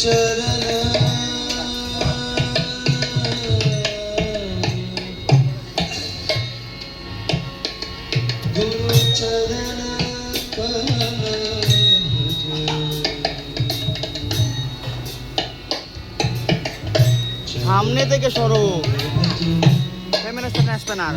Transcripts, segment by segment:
সামনে থেকে সরো, ক্যামেরার সামনে আসবে না।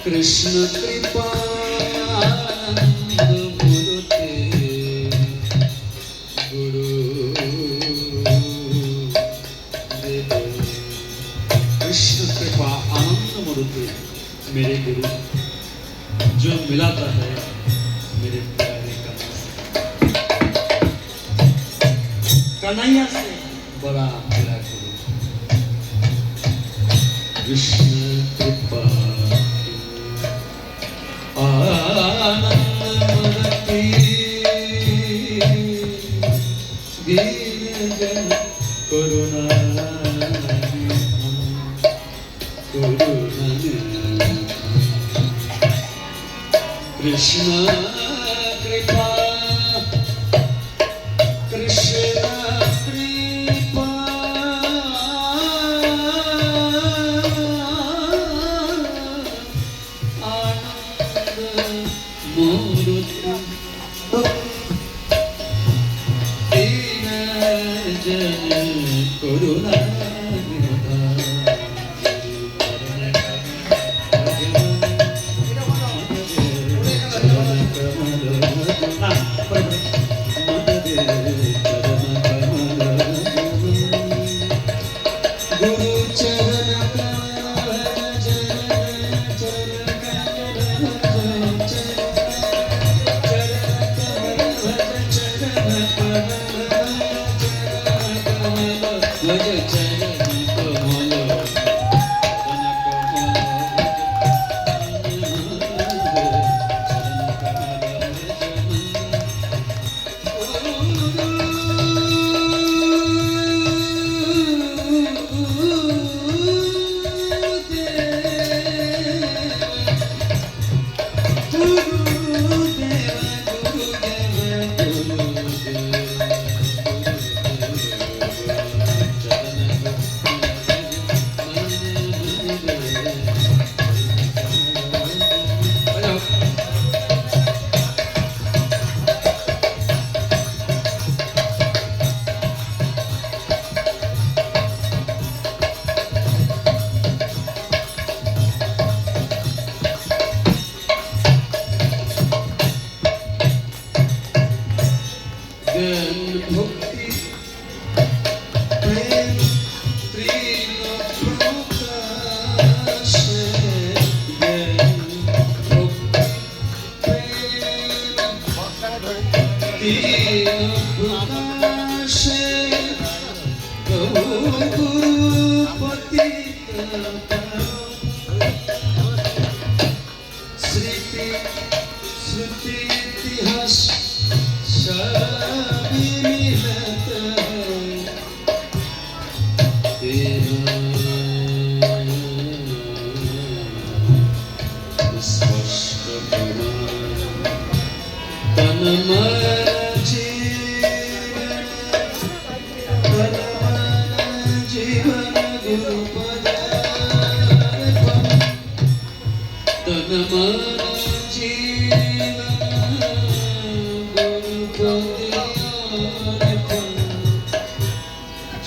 कृष्ण कृपानंद मूर्ते गुरु देव। कृष्ण कृपा आनंद मूर्ते मेरे गुरु जो मिलाता है मेरे प्यारे कन्हैया से बड़ा मेरा गुरु। कृष्ण कृपा आनंद मूर्ति दीन जन करुणा कृष्ण कृपा कृष्ण कृपा आनंद मूर्ति दीन जन करुणा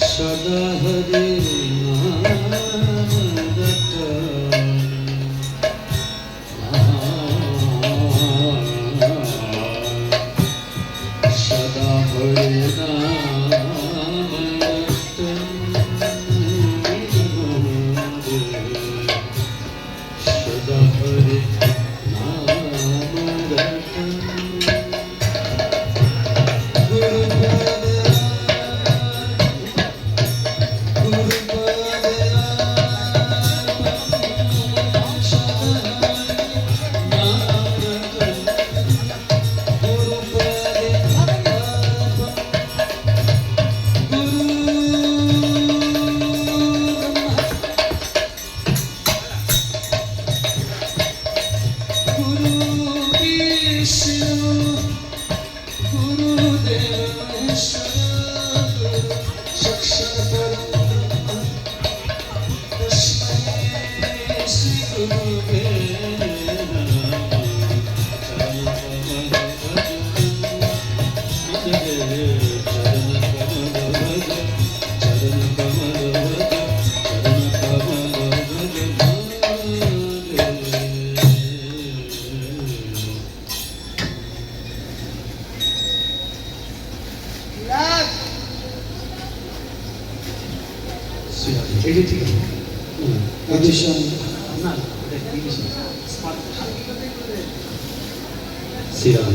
सदा हरे सदा हरे सदा हरे এটা ঠিক আছে পজিশন না সিরাম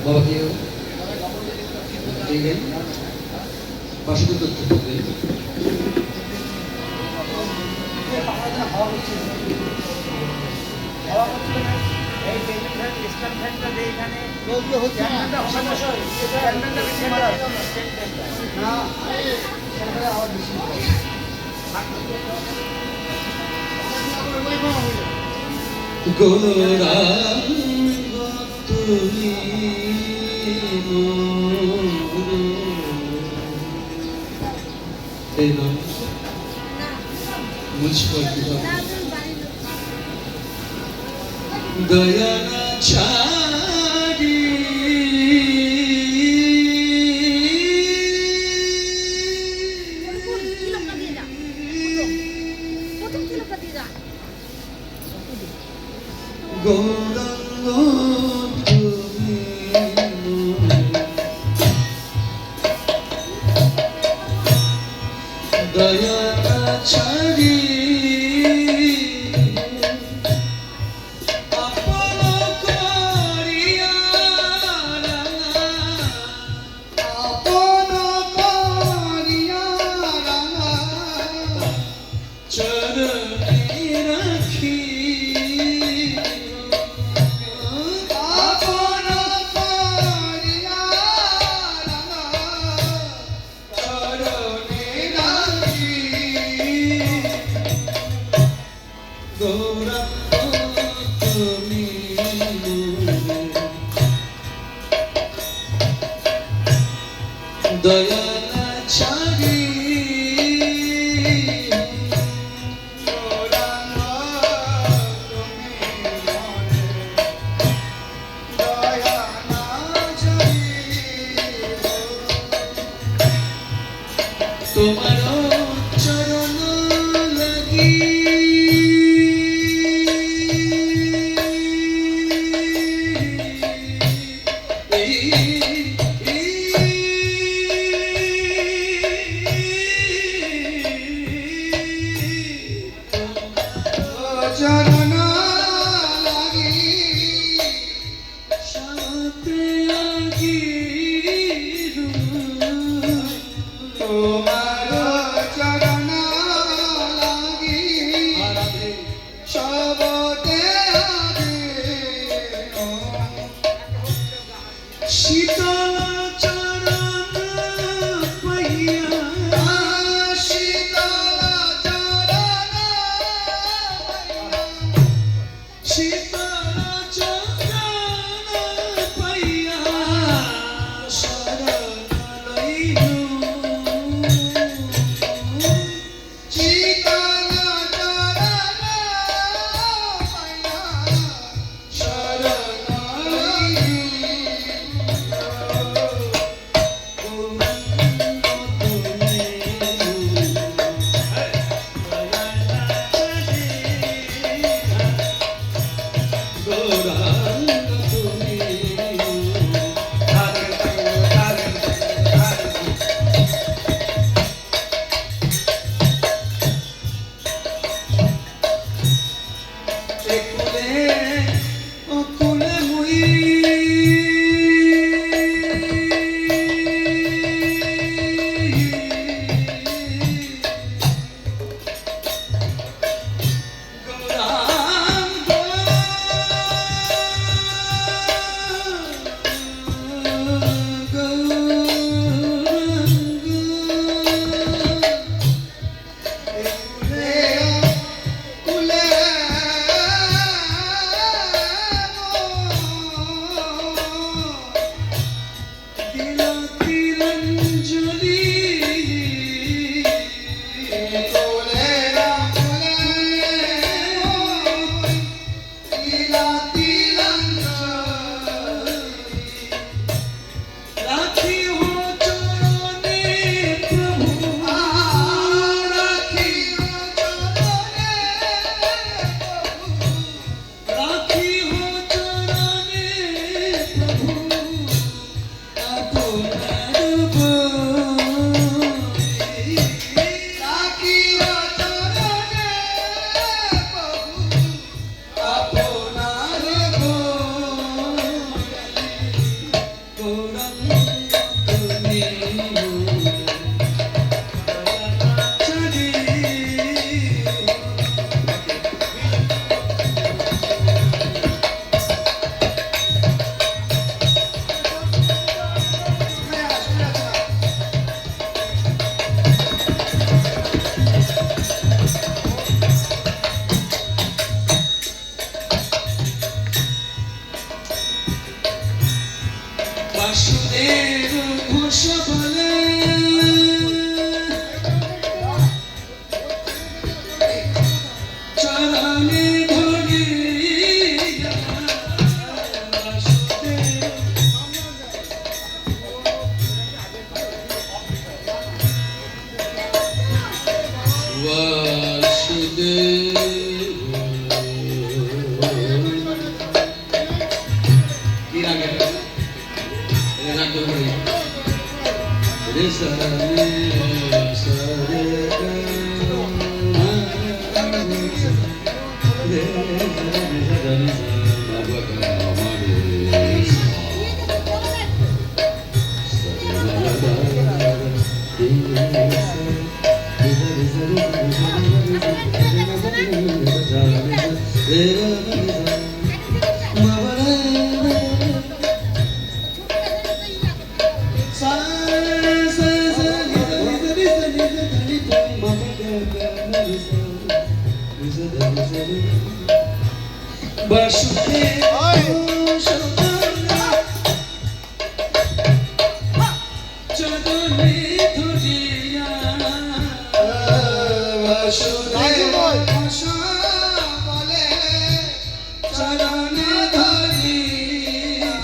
বাবা কি ঠিক আছে পাশে তো করতে গৌরাঙ্গ তুমি मुझको दया ना छाड़ी গৌরাঙ্গ তুমি দয়া না ছাড়ি আপন করিয়া রাঙা আপন করিয়া রাঙা চরণে রাখি আপন করিয়া রাঙা চরণে রাখি গৌরাঙ্গ তুমি দয়া না ছাড়ি গৌরাঙ্গ তুমি মনে দয়া না ছাড়ি তোমার চরণ লাগি চরণ লাগি সাথে আগিরু তোমার চরণ লাগি সবতে আগে শীতল চরণ পাইয়া শীতল চরণ শীতল চরণ পাইয়া শরণ লইলু শীতল চরণ পাইয়া শরণ বাসুদেব ঘোষ বলে চরণে ধরিয়া বাসুদেব কি রাগে রাগ করে রে সরে সরে বাসুদেব চরণে ধরিয়া বাসুদেব ঘোষ বলে চরণে ধরিয়া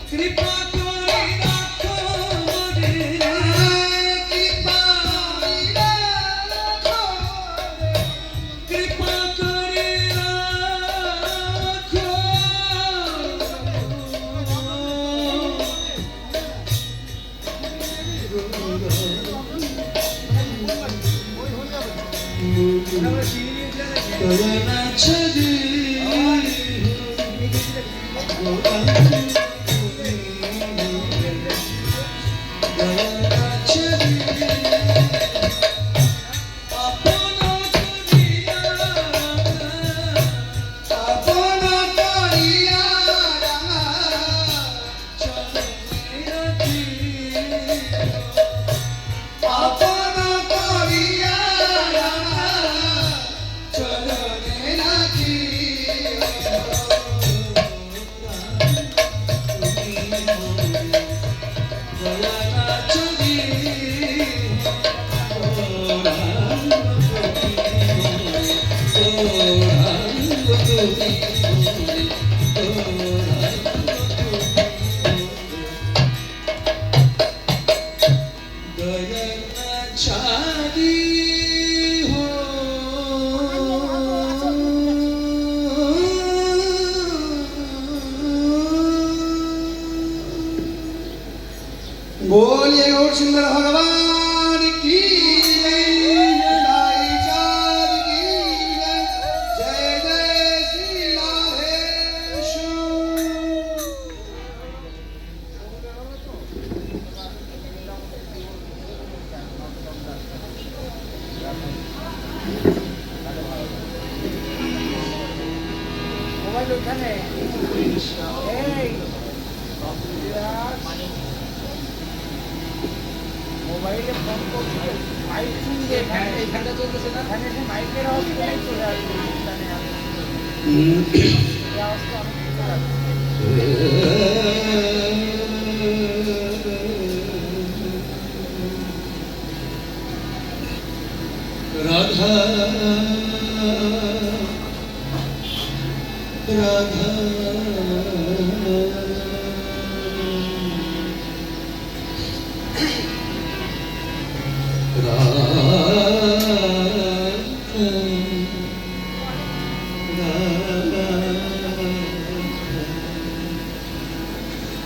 কৃপা করে রাখো মোরে কৃপা কৃপা করে রাখো করুণা ছবি করুণা ছবি আপন করিয়া আপন করিয়া চরণে রাখি আপন করিয়া চরণে রাখি করুণা ছবি ছাড়ি बोलिए गौर सुंदर भगवान की जय चाँद की जय जय श्री राधेश्याम মোবাইল ওখানে এই মোবাইলে ফোন করছে মাইক শুনবে এখানে চলতেছে না এখানে এসে মাইকের আওয়াজ করে চলে আসবে এখানে এই আওয়াজটা অনেক কিছু লাগবে রাধা রাধা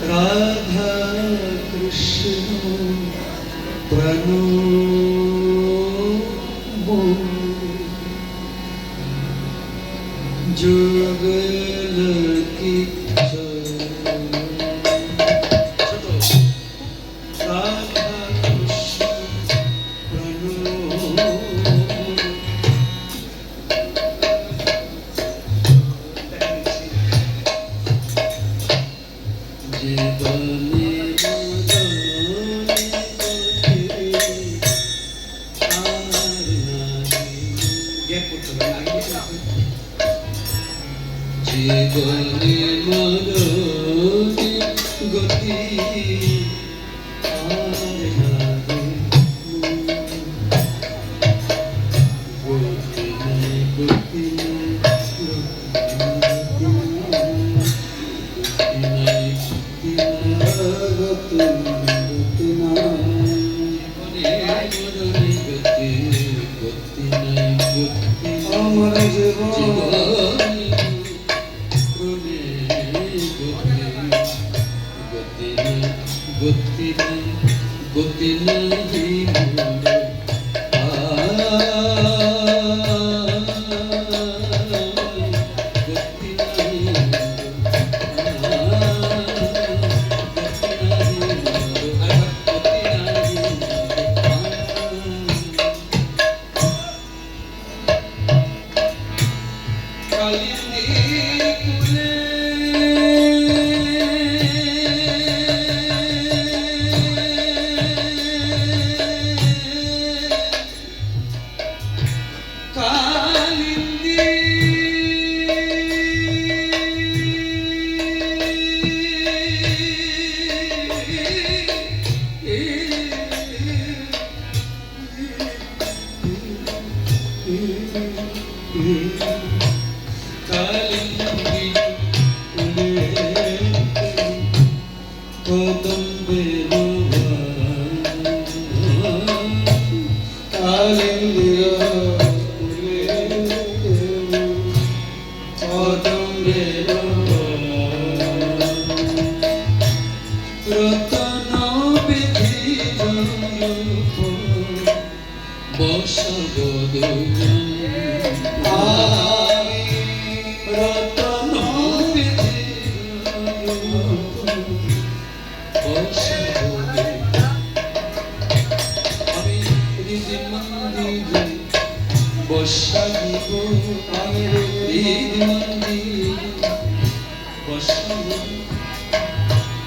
রাধা কৃষ্ণ প্রণো जुगल की राधा कृष्ण प्रणो जीवने জীবনে মরণে গতি আর লাগে গতি নাই গতি আমার জীবন গতি নাই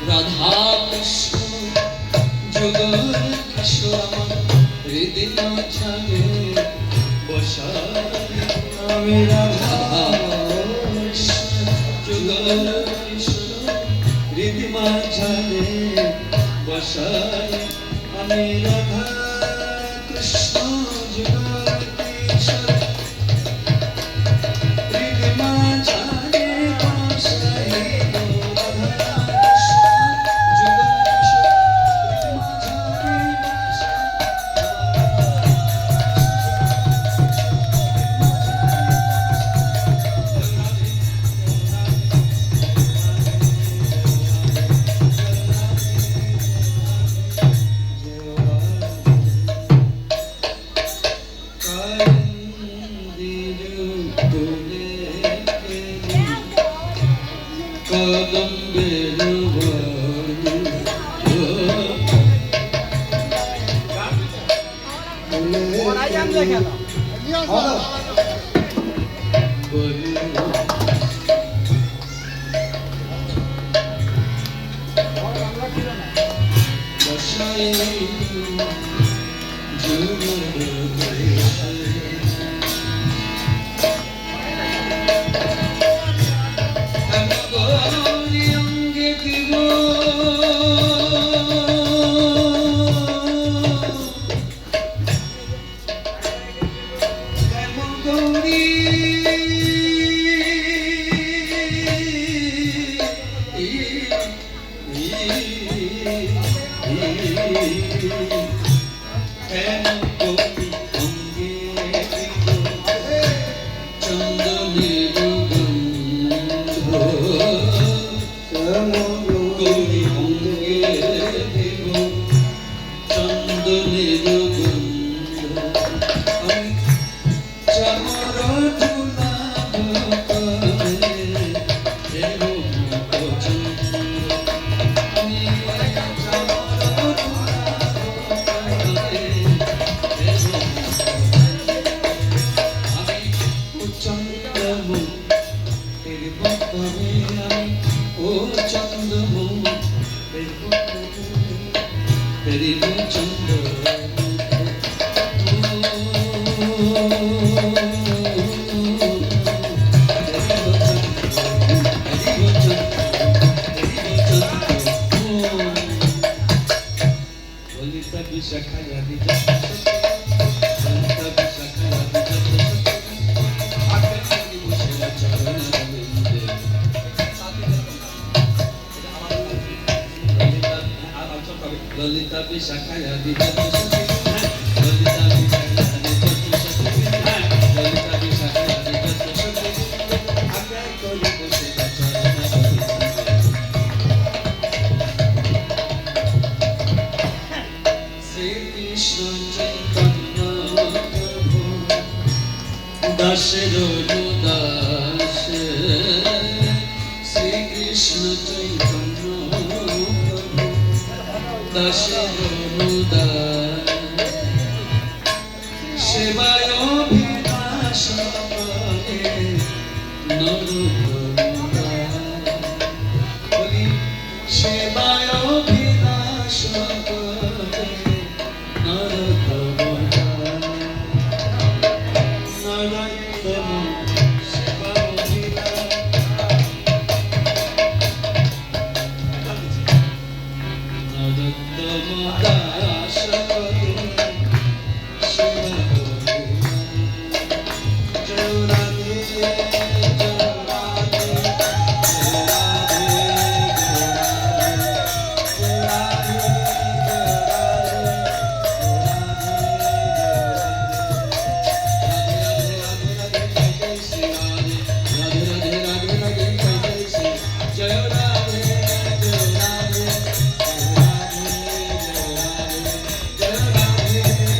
রাধা কৃষ্ণ যুগল কিশোর আমার হৃদয় মাঝে বসাই আমি রাধা কৃষ্ণ যুগল কিশোর হৃদয় মাঝে বসাই আমি রাধা কৃষ্ণ যুগল কিশোর হৃদয় মাঝে বসাই ললিতা বিশাখায়া বিদ্যুৎ সখী ললিতা বিশাখায়া বিদ্যুৎ সখী ললিতা বিশাখায়া বিদ্যুৎ সখী আজ্ঞা করি বসে শ্রীকৃষ্ণ চৈতন্য প্রভু দাসের দাস শ্রীকৃষ্ণ চৈতন্য প্রভু দাসের দাস সেবায় অভিলাষ করে নরোত্তম বলি সেবায় অভিলাষ করে নরোত্তম নরোত্তম সেবা অভিলাষ নরোত্তম দাস করে সেবা করে জয় রাধে জয় রাধে জয় রাধে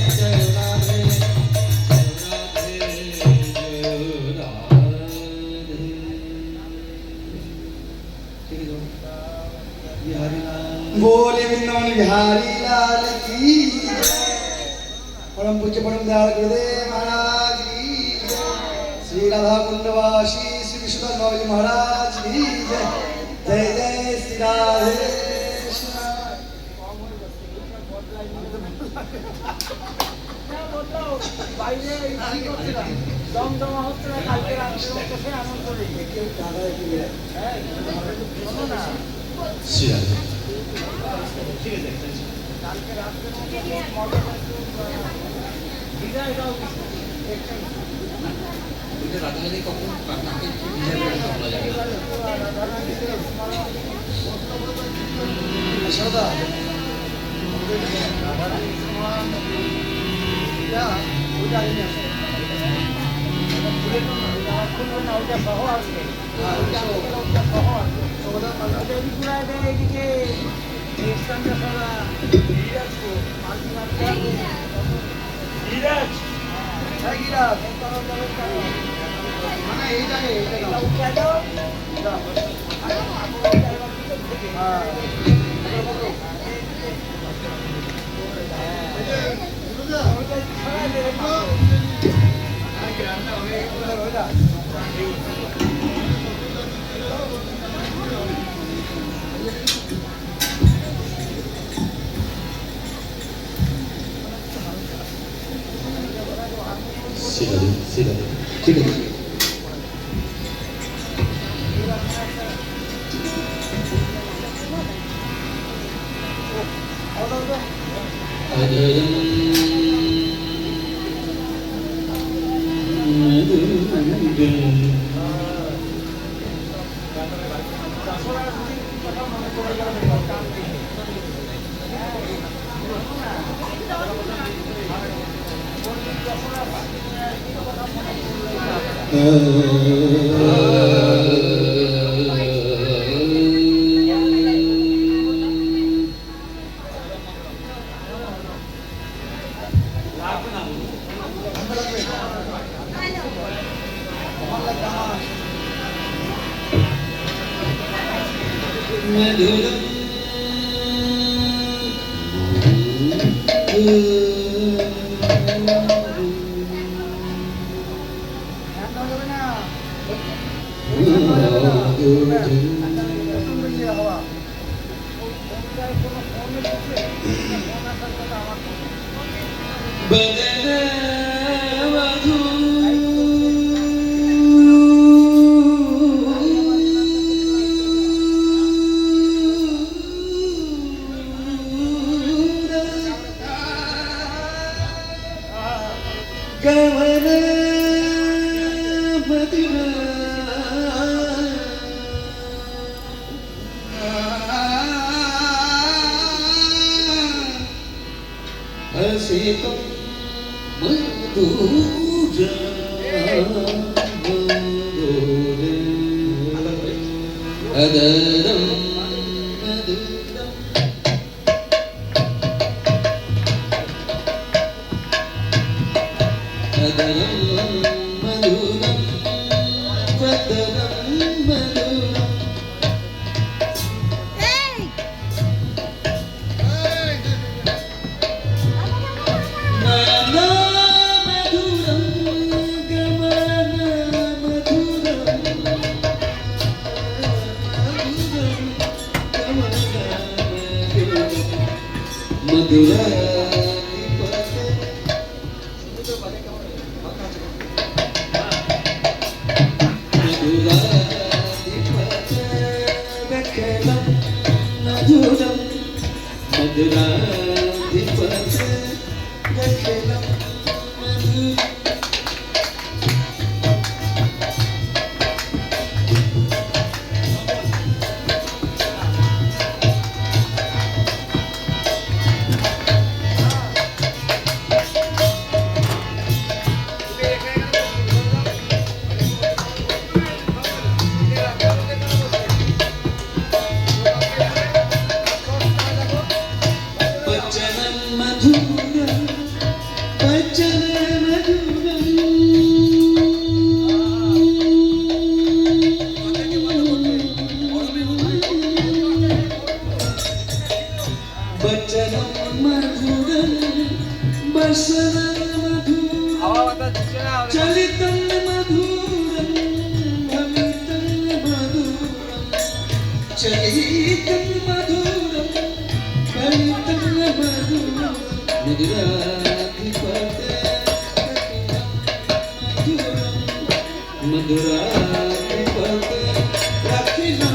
জয় রাধে बोले वृंदावन बिहारी लाल की परम पूज्य परम दयाल गुरुदेव महाराज की श्री राधा कुंडवासी श्री विश्वनाथ बाबा जी महाराज की जय जय श्री राधे कृष्ण। বাইরে কি করছে না দমদমা হচ্ছে না কালকে রাত্রে বসে আনন্দ নেই হ্যাঁ শোনো না কালকে রাত্রে মজা বিদায় দাও রাধারানী কখন কাকে বিজয় করে বলা যাবে সদা ঠিক আছে रसिकं अदरं मधुरम् अदरं मधुरं वदनं मधुरम् नाना मधुरं गमन मधुरं चलितं मधुरं भवितं मधुरं चलितं मधुरं भवितं मधुरं मधुराधिपते मधुरं मधुराधिपते रखिना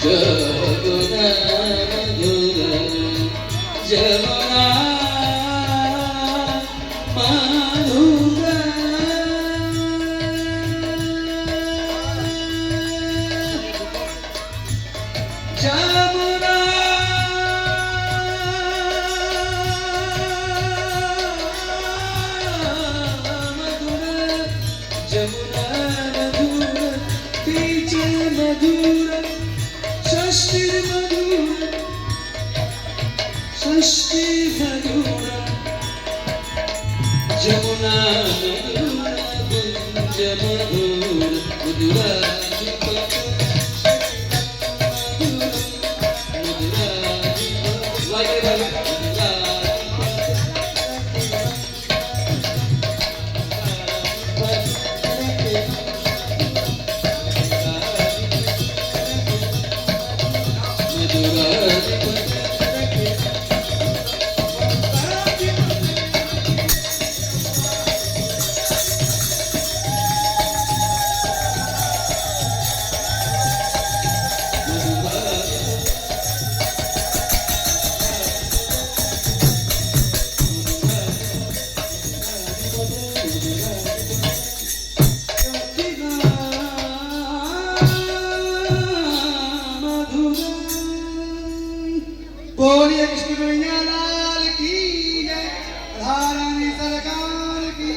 Jaguna बोलिए कृष्ण कन्हैया लाल की जय, राधा रानी सरकार की।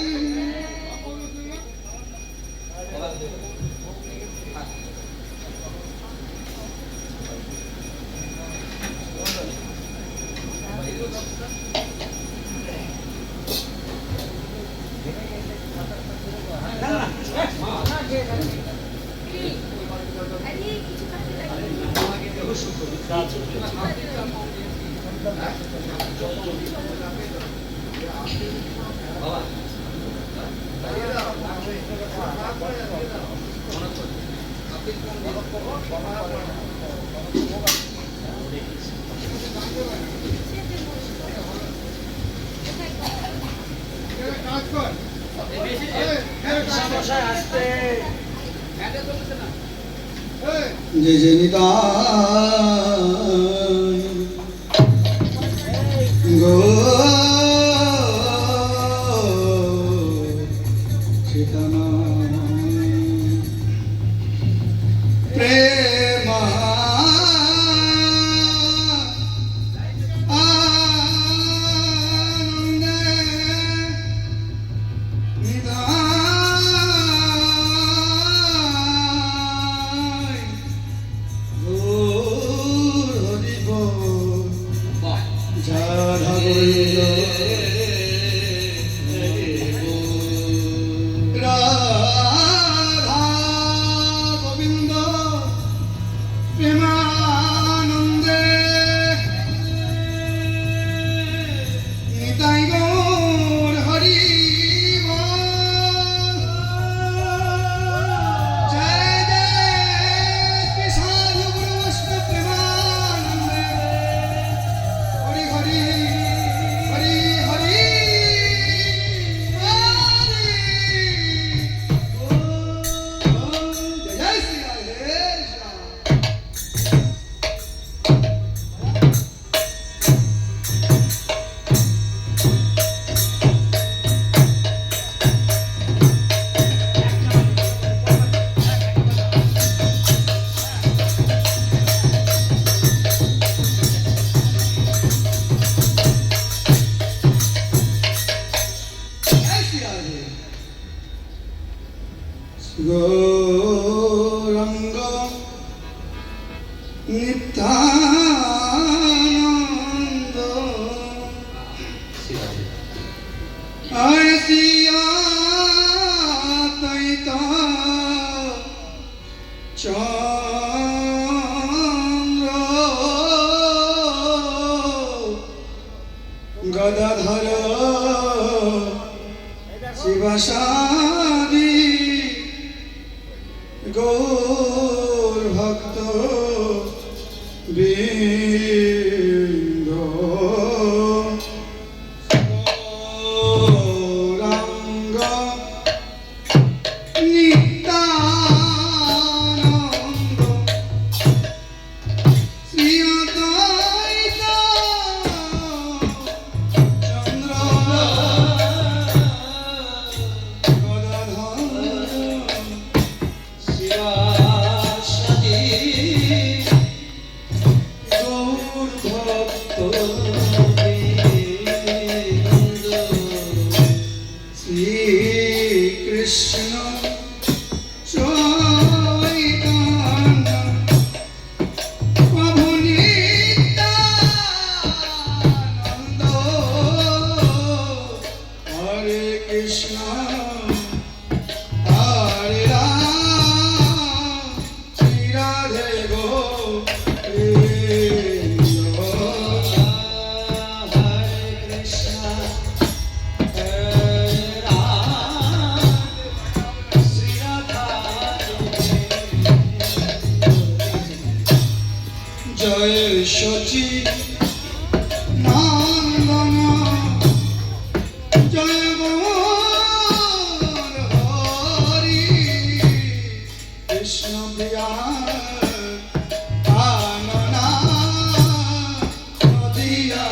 जय जय निताय गो प्रेम गौरंग नित्यानंद आसिया तैता चंद्र गदाधर शिवशादी गौर भक्त बिंद गौरांग नित्यानंद श्री अद्वैत चंद्र जय शची नंदन जय गौर हरि कृष्ण प्रिया कामना दिया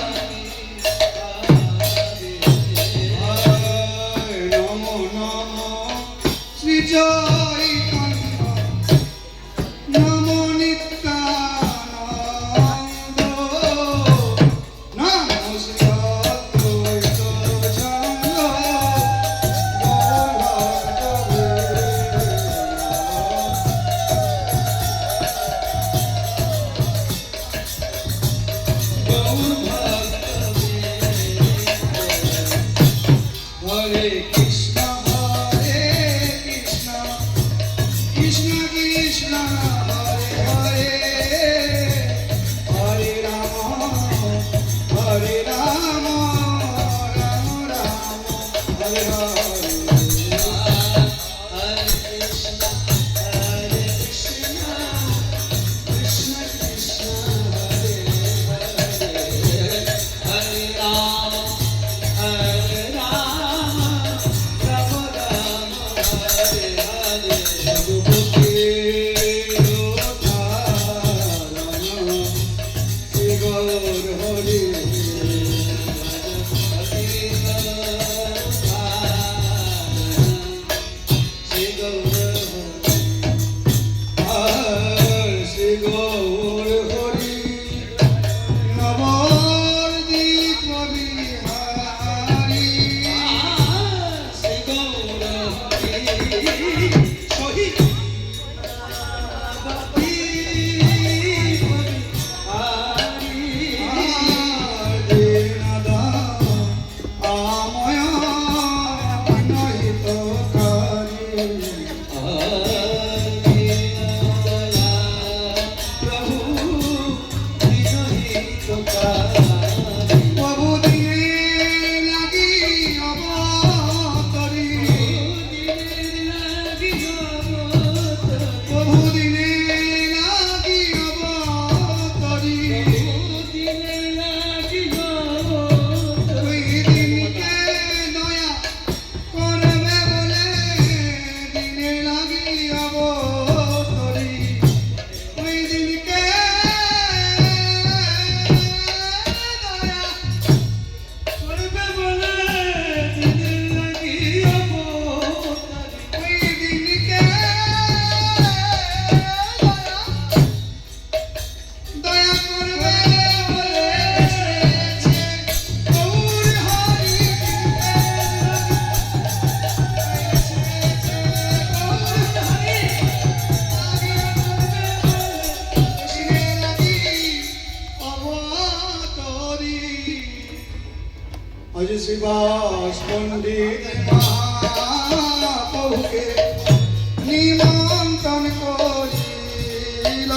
नमो नमो শ্রী চৈতন্য নমো নিত্যানন্দ নমো শ্রী অদ্বৈত ছন্দ হরে Krishna Krishna Krishna Hare Hare Hare Ram Ram Ram Hare Hare Hare Krishna, Krishna Krishna, Hare Hare, Hare Rama, Rama Rama, Hare Hare. Shri Gour Hari Shri Gour Hari Nabadwip Bihari আজ শ্রীবাস পণ্ডিত মহাপ্রভুকে নিমন্ত্রণ করিল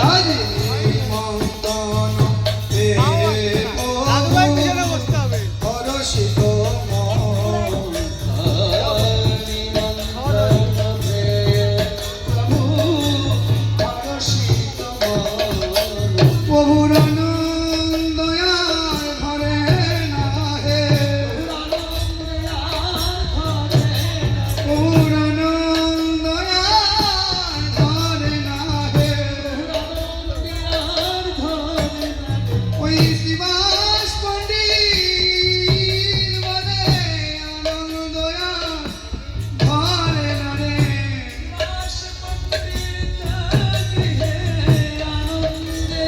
আজ নিমন্ত্রণ হরষিত মন প্রভুর আনন্দয়ার ঘরে না হে প্রভুর আনন্দয়ার ঘরে না হে ওই শিবাস পণ্ডিত বলে আনন্দয়ার ঘরে না রে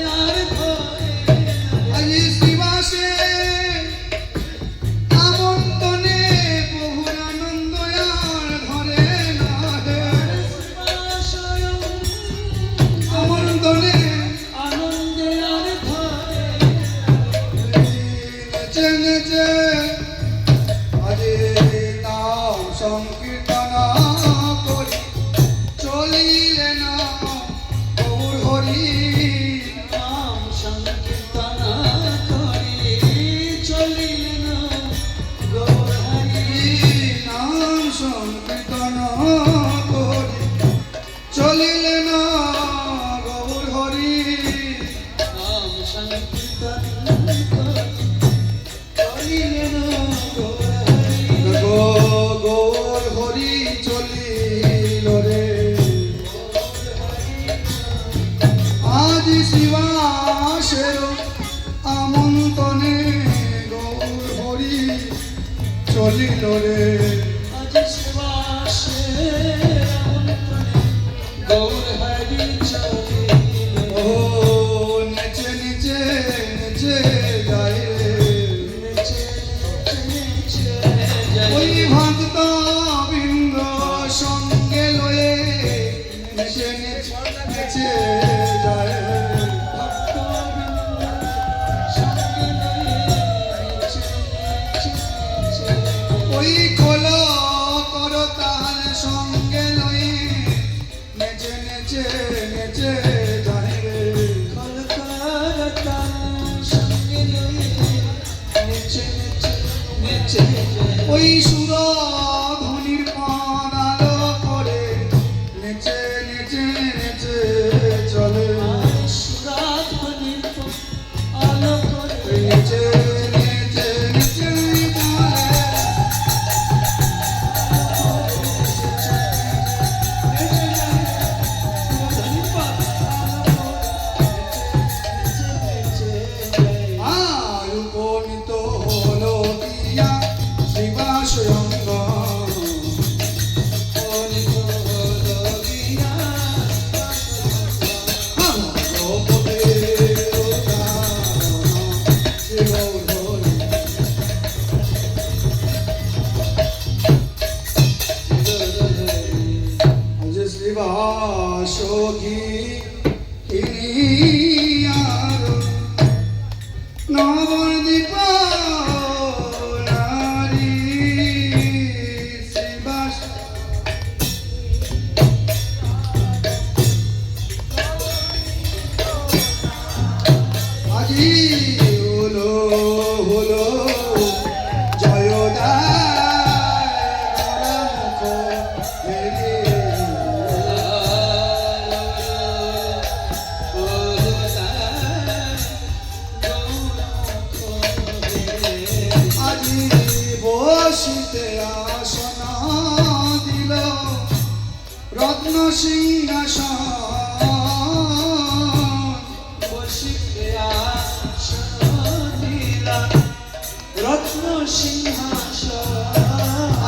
Hare রহিল রে আজ শ্রীবাসের আমন্ত্রণে গৌর হরি চলিল। ও নেচে নেচে নেচে যায় রে নেচে নেচে যায়। ওই ভক্ত বৃন্দ সঙ্গে লয়ে নেচে নেচে নেচে যায় রে ভক্তবৃন্দ সঙ্গে লয়ে নেচে নেচে নেচে। ওই কোল করতাল সঙ্গে লয়ে নেচে নেচে নেচে যায় রে কলকাতা সঙ্গে লয়ে নেচে নেচে নেচে যায়। ওই সুরধ্বনির পাদালো করে নেচে নেচে নেচে চলে সুরাধ্বনির আলো করে ওই নেচে নেচে নেচে চলে আর উপনীত হলো দিয়া শিবাশয়ঙ্গ শ্রীবাসী নবদ্বীপ নারী শ্রীবাস আজি হলো হলো আজি বসিতে আসন দিল রত্ন সিংহাসন বসিতে আসন দিলা রত্ন সিংহাসন।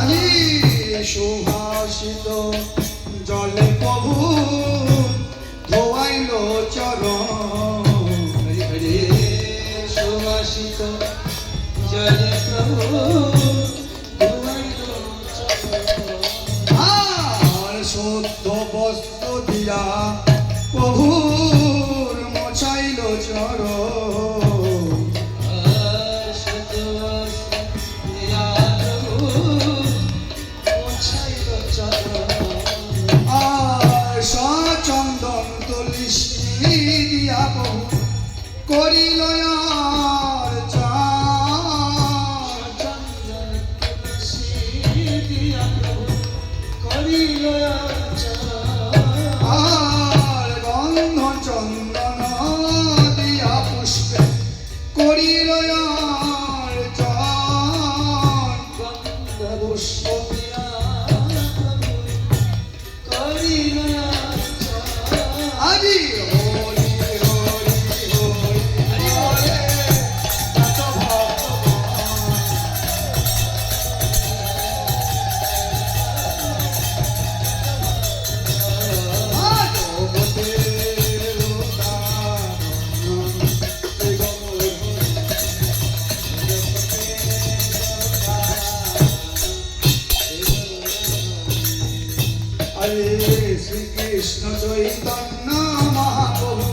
আজি সুভাষিত জলে প্রভু ধোয়াইল চরণ হরি হরি সুবাসিত জয় প্রভু ধুয়াইল চরণ। আর শুদ্ধ বস্ত্র দিয়া প্রভুর মোছাইল চরণ আর সচন্দন তুলসী দিয়া প্রভু করিল আর গন্ধ চন্দন দিয়া পুষ্পে করিল আজি হরি হরি হরি নাচ শ্রীকৃষ্ণ চৈতন্য মহাপ্রভু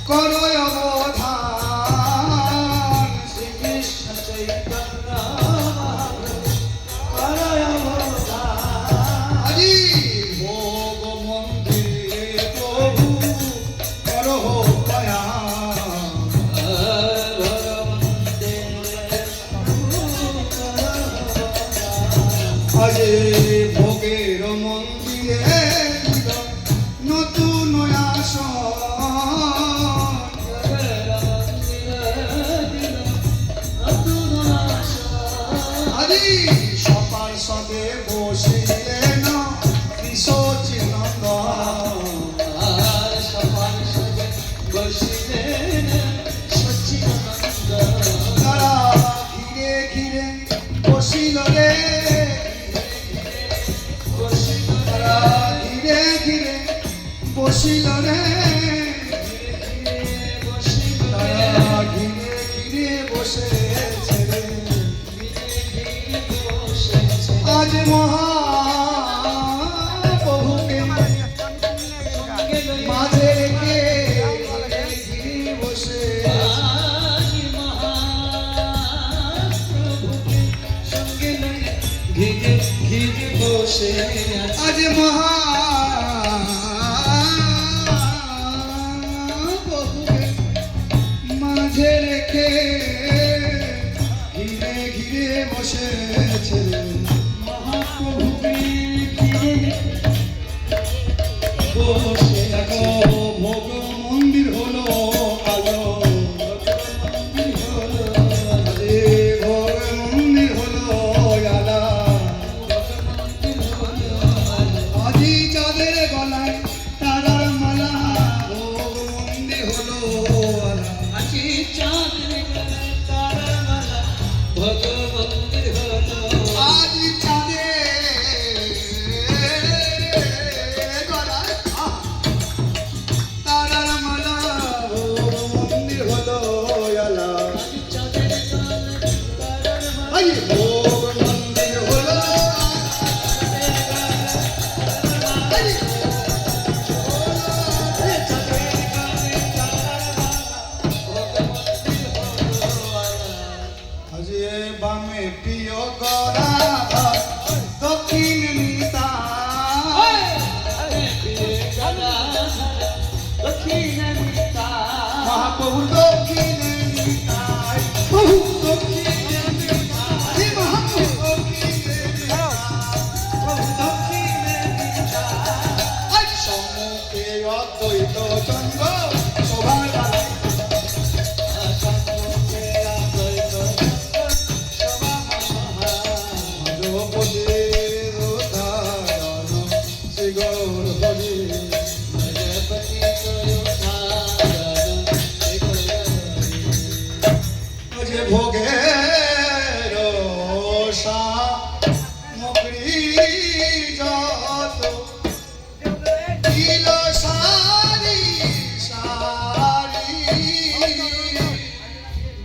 করয় অবধান শ্রীকৃষ্ণ চৈতন্য মহাপ্রভু করয় অবদান। আজি ভোগ মন্দিরে প্রভু করহ দয়া আজি ভোগের মন্দিরে দিল নতুন আজি সপার সদে বসিলেন তারা ঘিরে ঘিরে বসিল রে বসিল রে বসিল তারা ঘিরে ঘিরে বসেছে রে বসেছে আজ মহাপ্রভুকে মাঝে রেখে ঘিরে বসে আজ মহাপ্রভুকে সঙ্গে লয়ে ঘিরে ঘিরে বসে আছে আজ মহাপ্রভুকে মাঝে রেখে ঘিরে ঘিরে বসেছে মহাপ্রভুকে ঘিরে বসে দেখো ভোগ মন্দির হলো আলো আরে ভোগ মন্দির হলো আলা আজি চাঁদের গলায় তারার মালা ভোগ মন্দির হলো আলা আজি চাঁদের গলায় তারার মালা ভগবন্তের হলো আজি চাঁদের গলায় তারার মালা ভোগ মন্দির হলো আলা আজি চাঁদের গলায় তারার মালা আই ভোগ মন্দির হলো আই আজি বামে প্রিয় গরা দক্ষিণ নিতা মহাপ্রভু দক্ষিণ নিতাই প্রভু দক্ষিণ নিতাই মহাপ্রভু দক্ষিণ নিতাই প্রভু দক্ষিণ নিতাই আজ সম্মুখে অদ্বৈত চন্দ্র শোভার বালাই ভগবতীর উদ্ধারণ শ্রী গৌর হরি যে ভোগের সামগ্রী যত দিল সারি সারি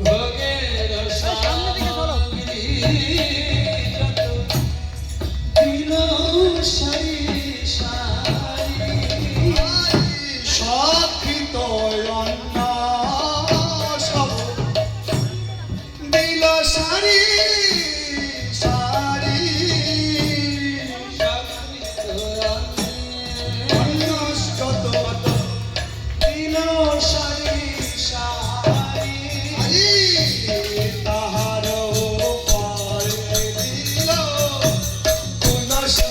ভোগের সামগ্রী যত দিল সারি সারি সক্ষিত অন্ন সব দিল সারি সারি অন্ন যত দিল সারি সারি তাহার পরে দিল তুলসী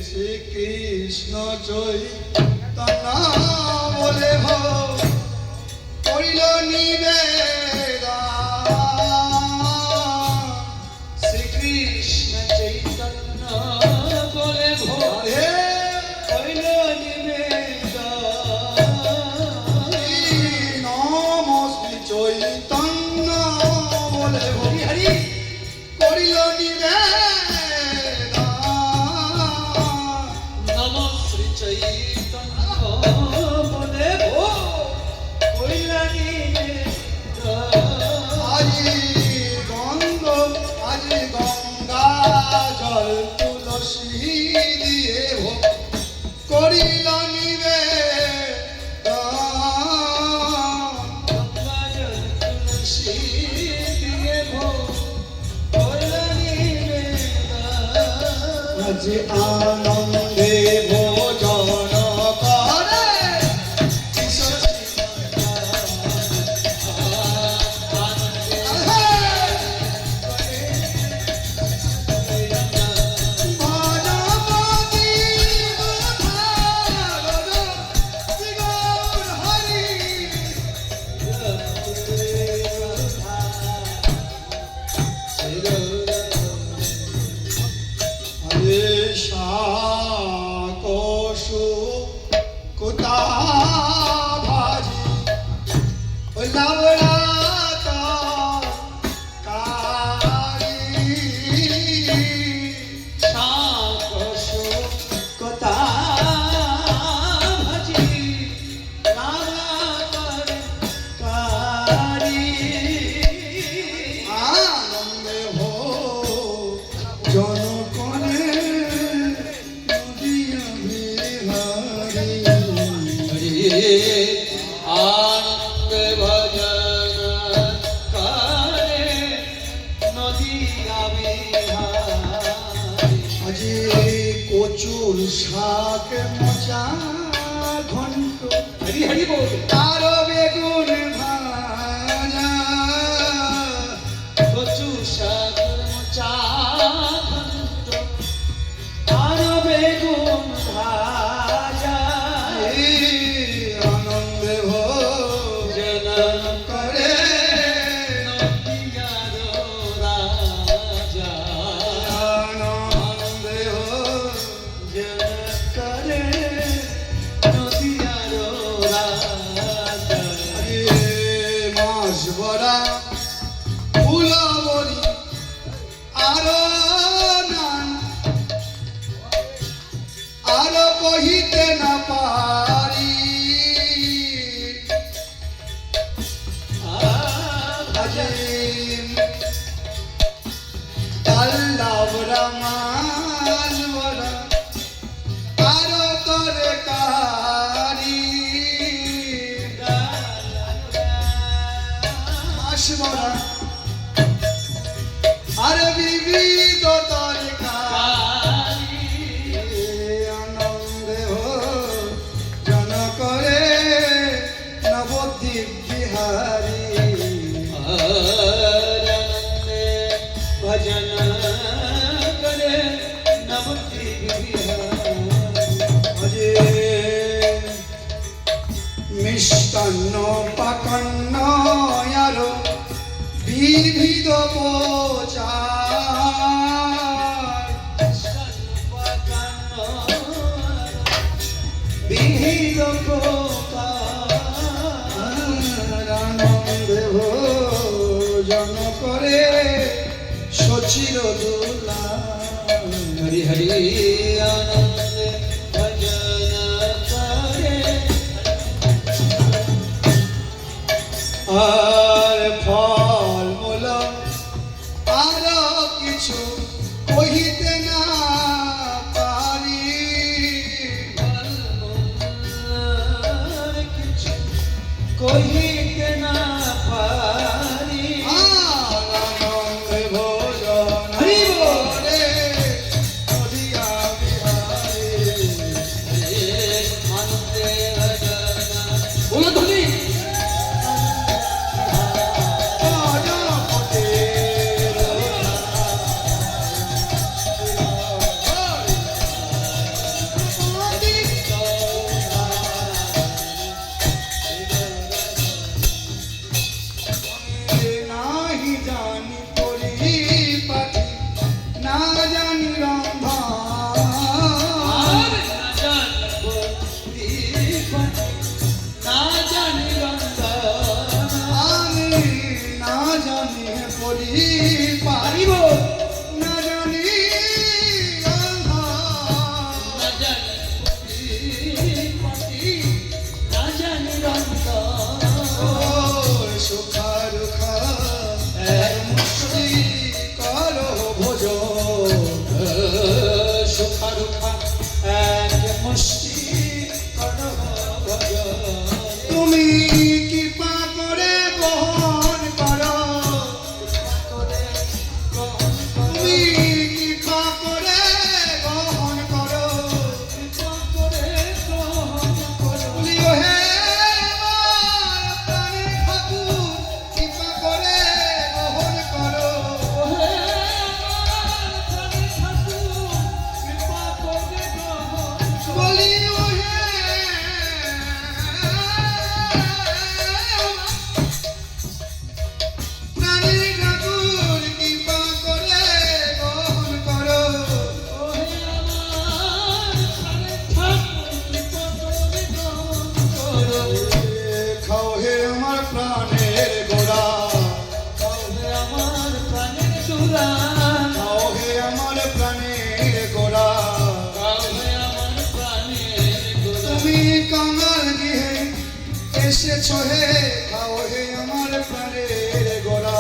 শ্রীকৃষ্ণ চৈতন্য বলে করিল নিবেদন শ্রীকৃষ্ণ চৈতন্য বলে ভোরে হইল নিবেদন নম শ্রী চৈতন্য বলে হরি হরি করিল নিবেদন নম শ্রী চৈতন্য বলে ভো হইল নিবেদন আজি গঙ্গা জল তুলসী দিয়ে ভোগ করিল নিবেদন গঙ্গাজল তুলসী দিয়ে ভোগ হইল নিবেদন আজি আনন্দে ভোজন করে ভজপতি আনন্দে ভজন করে নদিয়া বিহারী। আজি কচুর শাক মোচা ঘন্ট হরি হরি বল। আরো বেগুন ভাজা কচু শাক মোচা ঘন্ট আর বেগুন ভাজা। আনন্দে ভোজন করে নদিয়ার রাজা। আনন্দে ভোজন করে নদিয়ার রাজা। মাস বরা ফুলবরি আরো নান আরো কহিতে না পারি আজি আল্লাহরা মাস বরা আরো তরকারি মাস বরা আর বিবিধ তরকারি আনন্দে ভোজন করে নবদ্বীপ বিহারী আনন্দে ভজন করে নবদ্বীপ বিহারী। আজি মিষ্টান্ন পাকন্ন আরো বিবিধ প্রচার বিহিত আনন্দে ভোজন করে সচির দোলা হরি হরি আনন্দে ভজন করে। আর ফল মূল আর কিছু কহিতে না পারি কিছু কহিতে না পারি। আনন্দে ভোজন হরি বল। করে নদিয়া বিহারী আনন্দে ভজন বলো ধনী। নাহি জানি পরিপাটি না জানি রন্ধন আর না জানবো দীপন, না জানি রন্ধন। আমি না জানি পরিপাটি পারিব না জানি রন্ধন না জানি দীপতি, না জানি রন্ধন। ও সুখা দুখা মুষ্টি করো ভোজন সুখা দুখা এক মুষ্টি করো ভজন। তুমি কৃপা করে বহন করো তুমি কৃপা করে বহন করো বলিও হে আমার প্রাণের ঠাকুর কৃপা করে বহন করো বলিও হে প্রাণের ঠাকুর কৃপা করে বহন করো খাও হে আমার প্রাণের গোড়া খাও হে আমার প্রাণের গোড়া তুমি কাঙাল গৃহে এসেছো হে খাও হে আমার প্রাণের গোড়া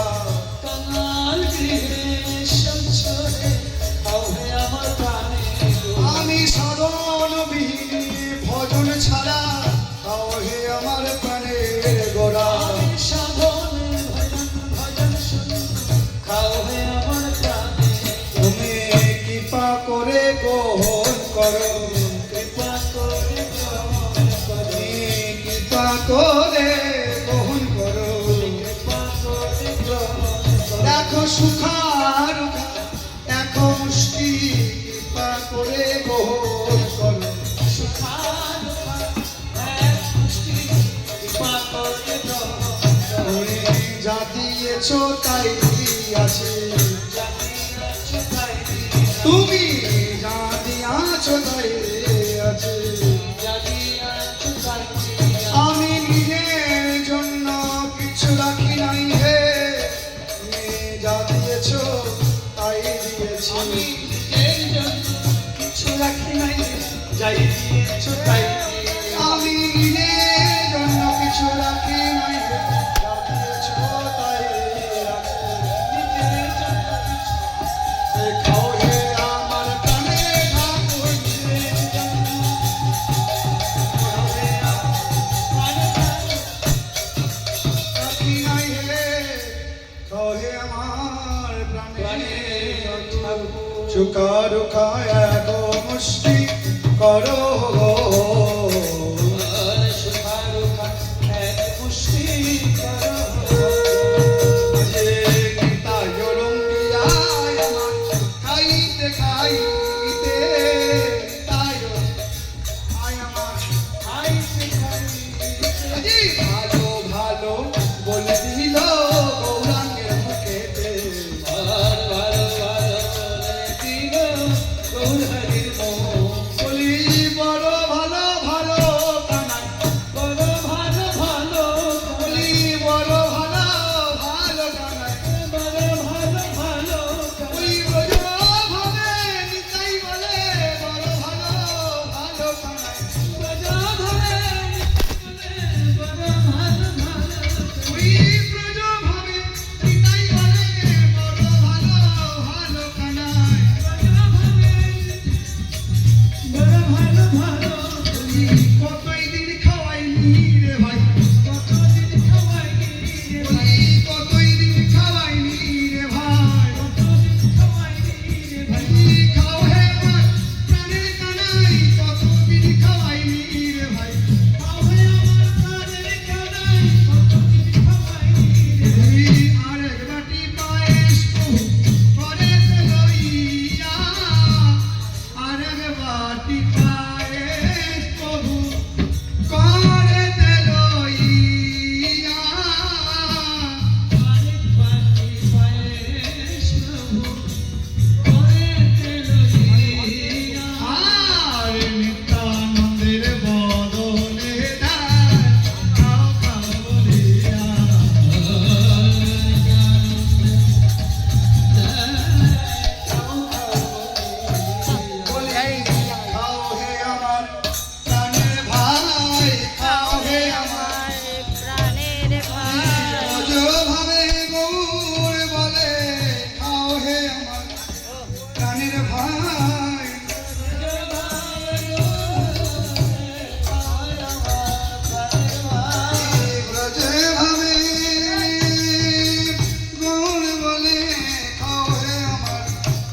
আমি সাধন বিহীন ভজন ছাড়া খাও হে আমার প্রাণের কৃপা করে গ্রহণ করো। দেখো সুখার দেখো মুষ্টি কৃপা করে গ্রহণ করো। তুমি যা দিয়েছ তাই আছে, তুমি যা দিয়াছ তাই আছে। আমি নিজের জন্য কিছু রাখি নাই হে, তুমি যা দিয়েছ তাই দিয়েছি। আমি নিজের জন্য কিছু রাখি নাই, যাই দিয়েছ তাই। আমি নিজের জন্য কিছু রাখি নাই হে, যা দিয়েছ তাই রাখি। নিজের জন্য খাও হে আমার প্রাণের ঠাকুর, নিজের জন্য খাও হে রাখি নাই হে, খাও হে আমার প্রাণের ঠাকুর। চুকার খায় গো মুষ্টি করো গো, খাইতে খাইতে তাই আয় আমার খাইতে খাইতে ভালো ভালো বলে দিল গৌরাঙ্গের মুখেতে। বলি বড় ভালো ভালো কানাই, বড় ভালো ভালো বলি বড় ভালো ভালো কানাই, বড় ভালো ভালো ওই বড় ভাবে নিতাই বলে বড় ভালো ভালো কানাই, বড় ভাবে বড় ভালো ভালো ওই ব্রজ ভাবে নিতাই বলে বড় ভালো ভালো কানাই, বড় ভাবে বড় ভালো ভালো। কতই দিন খাওয়াইনি রে ভাই, কতদিন খাওয়াইনি রে ভাই, কতই দিন খাওয়াইনি রে ভাই, কতদিন খাওয়াইনি রে ভাই। খাও হে আমার প্রাণের কানাই, কতদিন খাওয়াইনি রে ভাই, খাও হে আমার প্রাণের কানাই, কতদিন খাওয়াইনি রে ভাই। আর এক বাটি পায়েস প্রভু করেতে লইয়া, আর এক বাটি পায়েস প্রভু করেতে লইয়া, আরেক বাটি পায়েস প্রভু করেতে লইয়া। আর নিত্যানন্দের বদনে দায় খাও খাও বলিয়া, খাও হে আমার প্রাণের ভাই, খাও হে আমার ব্রজ ভাবে গৌর বলে, খাও হে আমার প্রাণের ভাই। ব্রজ ভাবে গৌর বলে, খাও হে আমার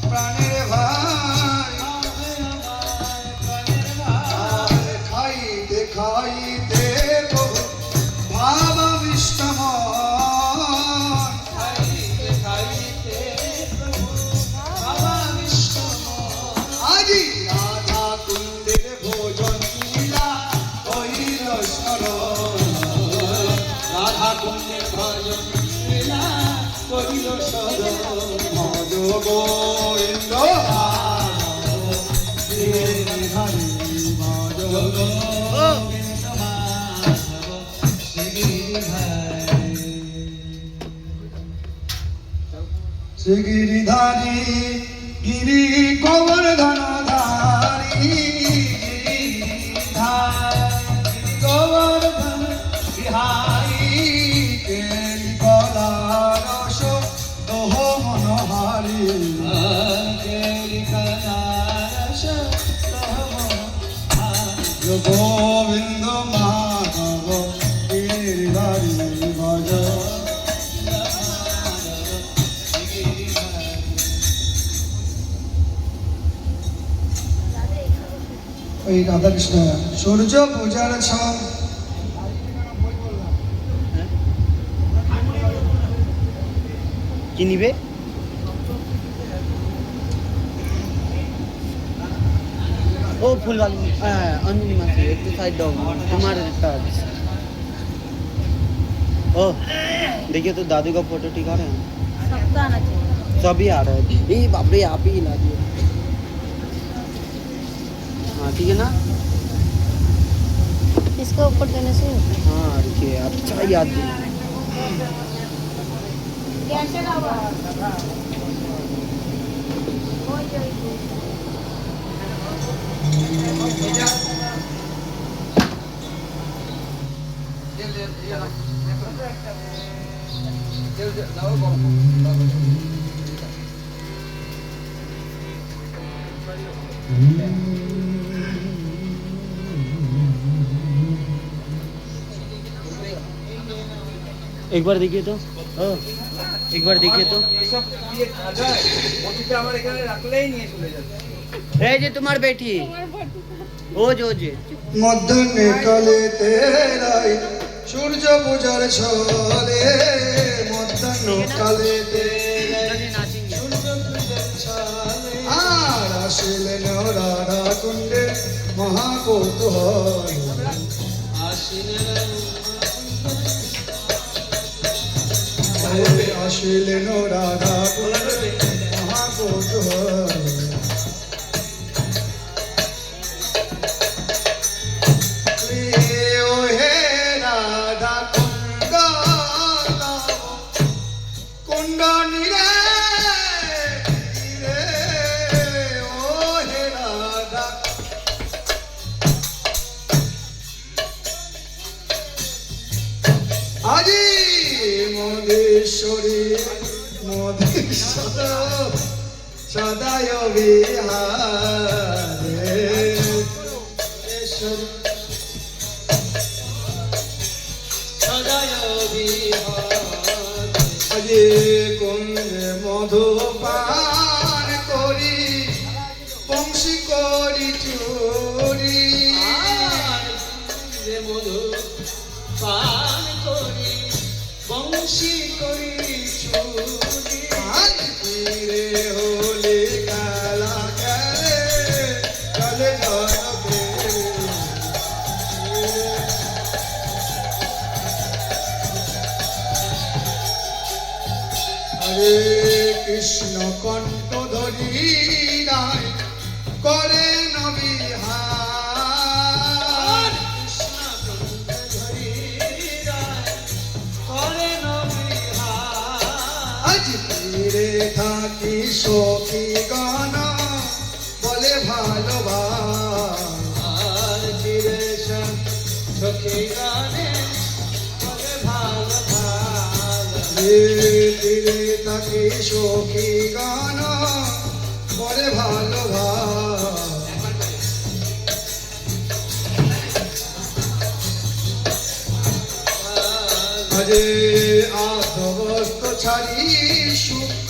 প্রাণের ভাই। খাইতে খাইতে প্রভু ভাবাবিষ্ট মন, আজি রাধা কুণ্ডের ভোজন লীলা কহিল স্মরণ, রাধা কুণ্ডের ভজন লীলা কহিল স্মরণ। ভজ গোবিন্দ গিরিধারী, ভজ গোবিন্দ মাধব শ্রী গিরিধারী, গিরি গোবর্ধন ধারী, গিরিধারী গোবর্ধন বিহারী, কেলি কলা রস দোহ মনোহারী, কেলি কলা রস দোহ মনোহারী। গোবিন্দ মাধব গিরিধারী ভজ। এই রাধাকৃষ্ণ সূর্য পূজার ছম কি নিবে? ও ফুলवाली अंजलि मासी एक तो साइड दो तुम्हारे टच ओ देखिए तो दादू का फोटो टिका रहे हैं सबका आना चाहिए। सभी आ रहे हैं ये बाप रे आप ही हिला दिए हाँ ठीक है ना इसको ऊपर देने से हाँ रुकिए अच्छा याद दिया कैसे लावा एक बार देखिए तो एक बार देखिए तो এসব দিয়ে খাজায় ওটিটা আমার এখানে রাখলেই নিয়ে চলে যাবে। এই যে তোমার বেটি ও যে মধ্যাহ্নে কালে তেরাই সূর্য পূজার ছলে মধ্যাহ্ন কালে আর আসিলেন রাধা কুণ্ডে মহাকৌতূহল আসিলেন রাধা কুণ্ডে মহাকৌতূহল আজি মধেশ্বরী মধেশ্বর সদায় বিহারে আজি কুঞ্জে মধুপান করি বংশী করি চুরি মধু পান করি বংশী করি চুরি আজ তীরে হোলি কালা করে চলে ঝড়কে হরে কৃষ্ণ কণ্ঠ ধরি রায় করে নবিহার আজ তীরে থাকি সখী গান বলে ভালোবাস তীরে সখী গানে বলে ভালো ভালো তীরে থাকি সখী গান বলে ভালোবাস আজে আধবস্ত ছাড়ি সুখ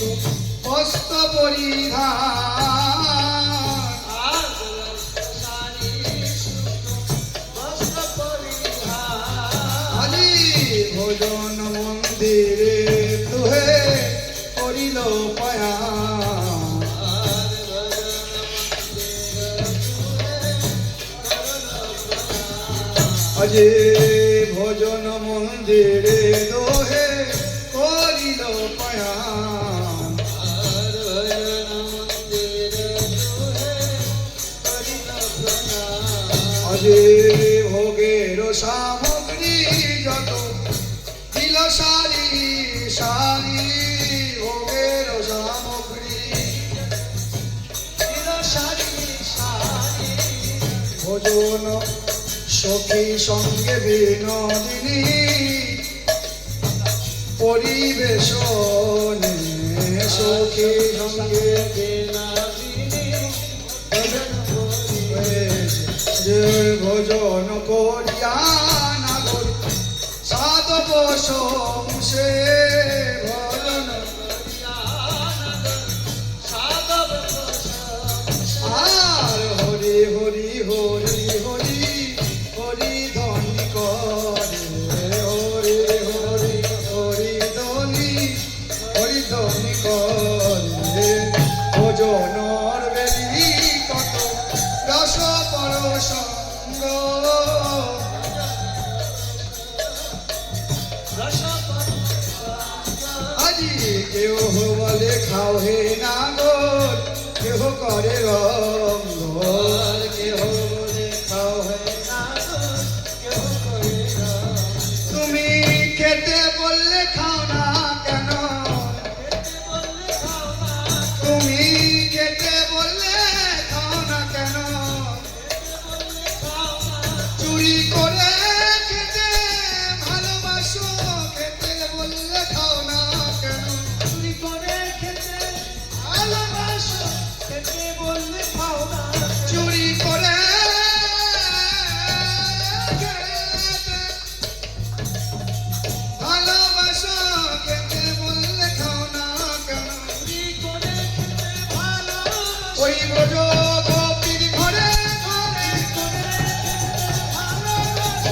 হস্ত পরিধান আজি ভোজন মন্দিরে তুহে করিল পয়া আজি ভোজন মন্দিরে দোহে করিল পয়া আজি ভোগের সামগ্রী যত দিল সারি সারি ভোগের সামগ্রী দিল সারি সারি ভোজন সখী সঙ্গে বিনোদিনী পরিবেশনে সখী সঙ্গে যে ভোজন করিয়া নাগর সাধব সংসে ভজন আর হরি হরি হরি হরি হরি ধ্বনি করে হরি হরি হরি ধ্বনি হরি ধ্বনি হে নাগর কেহ করে রঙ্গ কেহ বলে খাও হে নাগর, কেহ করে রঙ্গ। তুমি খেতে বললে খাও না কেন তুমি খেতে বললে খাও না কেন চুরি করে খেতে ভালোবাসো খেতে বললে খাও না কেন চুরি করে খেতে ভালোবাসো খেতে বললে খাও না চুরি করে খেতে ভালোবাসো খেতে বললে খাও না কেন চুরি করে খেতে ভালোবাসো ওই ব্রজ গোপীর ঘরে ঘরে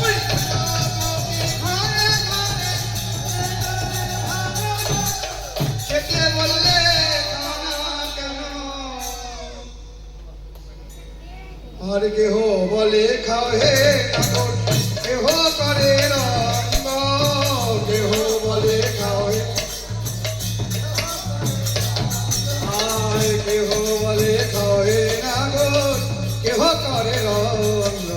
ওই ব্রজ গোপীর ঘরে ঘরে খেতে বললে খাও না কেন আর কেহ বলে খাও হে নাগর কেহ করে রঙ্গ কেহ বলে খাও হে আর কেহ বলে খাও হে নাগর কেহ করে রঙ্গ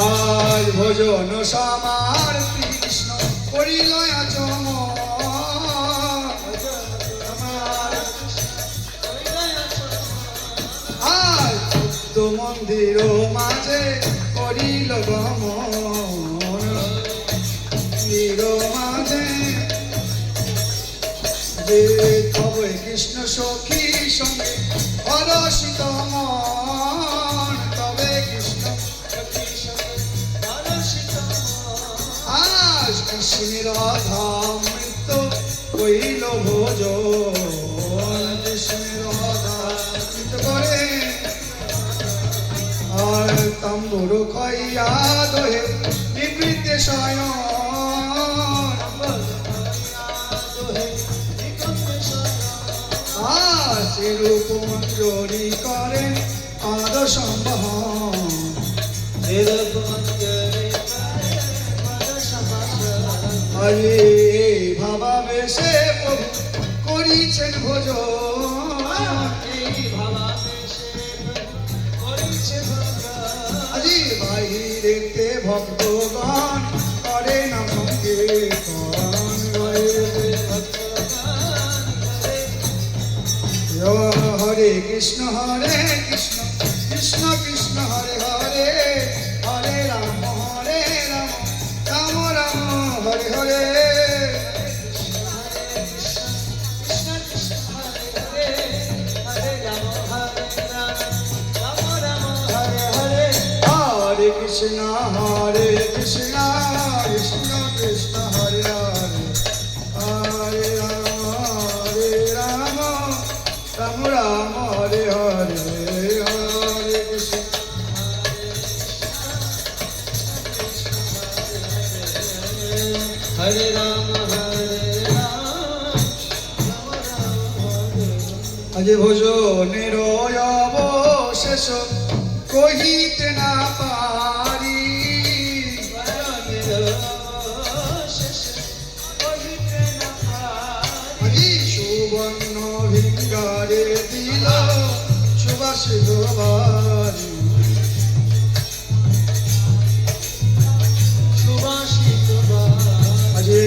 আজ ভোজন সমার কৃষ্ণ করিল আচমন আর ভক্ত মন্দির মাঝে করিল গমন মন্দির মাঝে যে তবে কৃষ্ণ সখী সঙ্গে হরষিত মন তবে কৃষ্ণ সখী সঙ্গে হরষিত আজ কৃষ্ণের ধামৃত কইল ভোজন কৃষ্ণের ধামৃত করে আর তম্বুর খাইয়া দোহে নিবৃত্তে শয়ন রূপ মঞ্জরি করেন পাদ সম্বহন হরে ভাবাবেশে প্রভু করিছেন ভোজন আজি বাহিরেতে ভক্তগণ করে না সংকীর্তন গাইতে হরে কৃষ্ণ কৃষ্ণ কৃষ্ণ হরে হরে হরে রাম রাম রাম হরে হরে হরে কৃষ্ণ কৃষ্ণ কৃষ্ণ হরে হরে হরে রাম রাম রাম হরে হরে হরে কৃষ্ণ হরে রাম আজ ভোজনের অবশেষ কহিতে না পারি আজি সুবর্ণ ভিঙ্গারে দিল সুবাসিত বারি সুবাসিত আজি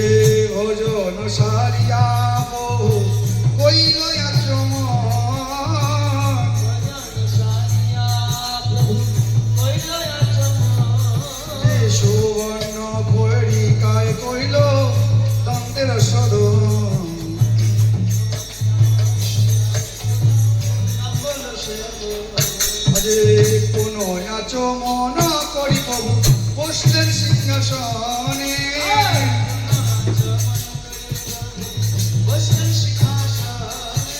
ভোজন সারিয়া বহু কইল আচমন সুবর্ণ পরিকায় কইল দন্তের সদন আজে কোন আচমন করি প্রভু বসলেন সিংহাসনে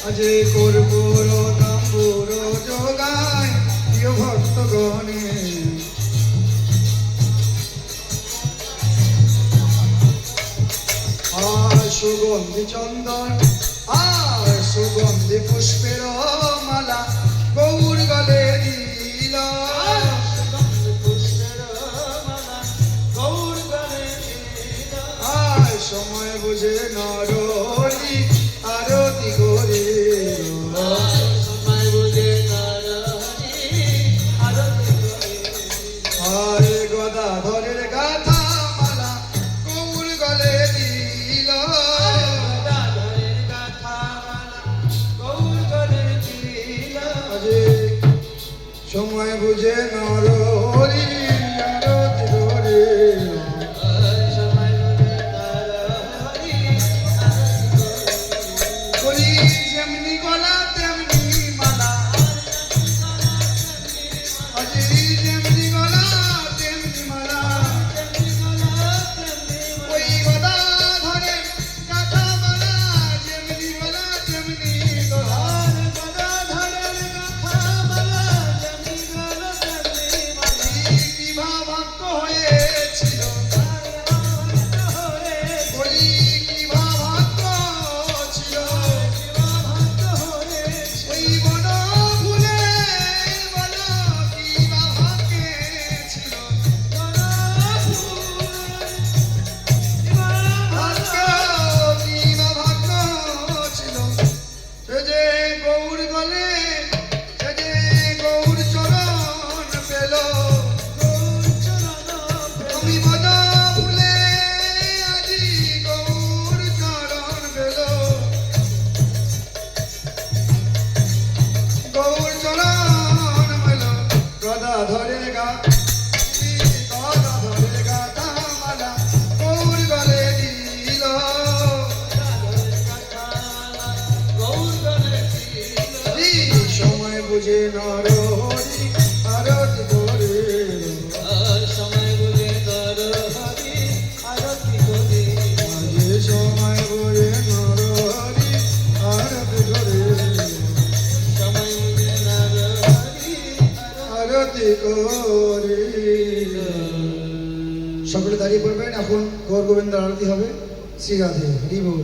আজে কর্পূর তাম্বুর যোগায় প্রিয় ভক্তগণে সুগন্ধি চন্দন আর সুগন্ধি পুষ্পের মালা গৌর গলে দিল আর বুঝে নরহরি আরতি করে সময় বুঝে নরহরি আরতি করে আরে গদাধরের গাথা মালা গৌর গলে দিল গদাধরের গাথা মালা গৌর গলে দিল আরে সময় বুঝে নরহরি আরতি করে সময় বুঝে নরহরি আরতি করে বলি যেমনি গলা তেমনি মালা আজি যেমনি গলা তেমনি মালা ওই গদা ধরে কাঁথা মালা যেমনি গলা তেমনি গলা কি ভাবাক্য হয়েছিল বলি কি ভাবাক্য ছিল ওই বন ফুলে বলো কি ভাবাক্যে ছিল ভাগ্য কি ভাবাক্য ছিল সে যে গৌর গলে সে যে গৌর চরণ পেল আমি বন ফুলে আজি গৌর চরণ পেল গৌর চরণ পেল গদাধরের গদাধরের গাথা মালা গৌর গলে দিল এই সময় বুঝে নরহরি আরতি করে সময় বুঝে নরহরি আরতি করে আজে সময় বুঝে নরহরি আরতি করে সময় বুঝে নরহরি আরতি করে সকলে দাঁড়িয়ে পড়বেন এখন গৌর গোবিন্দ আরতি হবে শ্রী রাধে হরি বল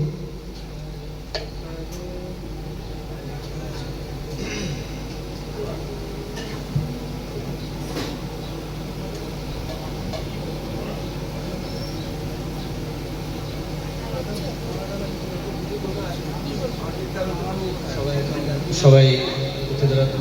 সবাই উঠে দাঁড়াতে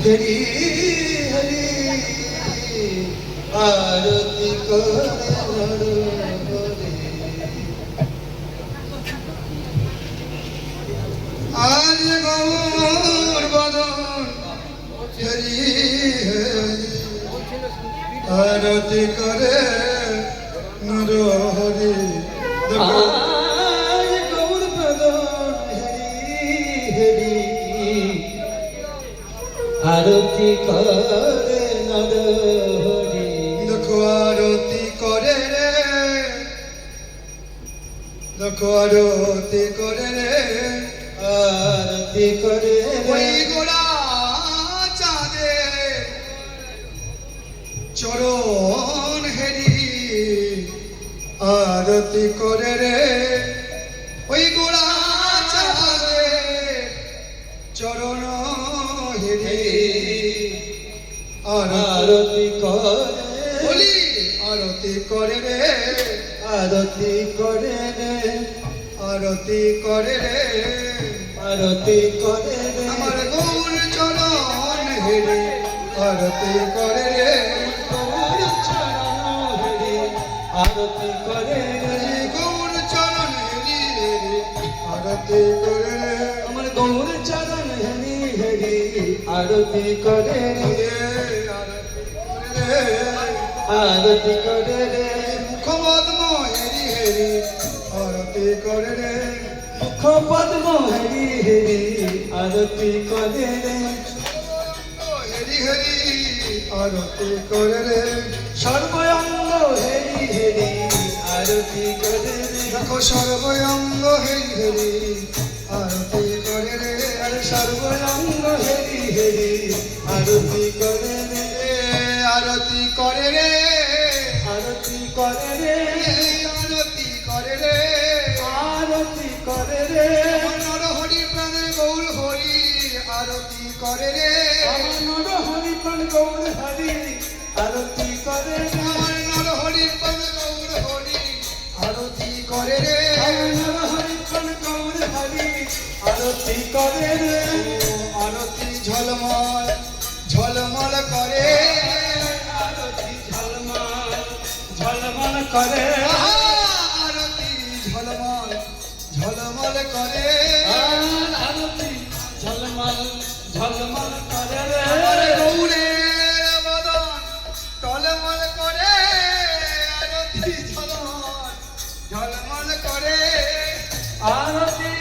হরি হরি আরতি করে নরহরি আজ গৌর বদন হরি হরি আরতি করে নরহরি আজ গৌর প্রদান হরি হরি আরতি করে নরহরি দেখো আরতি করে রে দেখো আরতি করে রে আরতি করে ওই গোড়া চাঁদে চরণ হেরি আরতি করে রে ওই গোড়া চাঁদে চরণ হেরি আরতি করে বলি আরতি করে রে আরতি করে রে আরতি করে রে আরতি করে রে আমার গৌর চরণ হেরি আরতি করে রে গৌর চরণ হেরি আরতি করে রে গৌর চরণ হেরি হেরি আরতি করে রে আমার গৌর চরণ হেরি হেরি আরতি করে রে আরতি করে রে মুখ পদ্ম হেরি হেরি আরতি করে রে মুখ পদ্ম হেরি হেরি আরতি করে রে হেরি হেরি আরতি করে রে সর্বঙ্গ হেরি হেরি আরতি করে রে দেখো সর্বঙ্গ হেরি হেরি আরতি করে রে আরে সর্বঙ্গ হেরি হেরি আরতি করে রে আরতি করে রে আরতি করে রে আরতি করে রে আরতি করে রে নর হরি প্রাণে গৌর হরি আরতি করে রে নর হরি প্রাণ গৌর হরি আরতি করে রে নর হরি প্রাণ গৌর হরি আরতি করে রে নর হরি প্রাণ গৌর হরি আরতি করে রে আরতি ঝলমল ঝলমল করে আরতি ঝলমল ঝলমল করে আরতি ঝলমল ঝলমল করে আরতি ঝলমল ঝলমল করে রে গৌরের বদন টলমল করে আরতি ঝলমল ঝলমল করে আরতি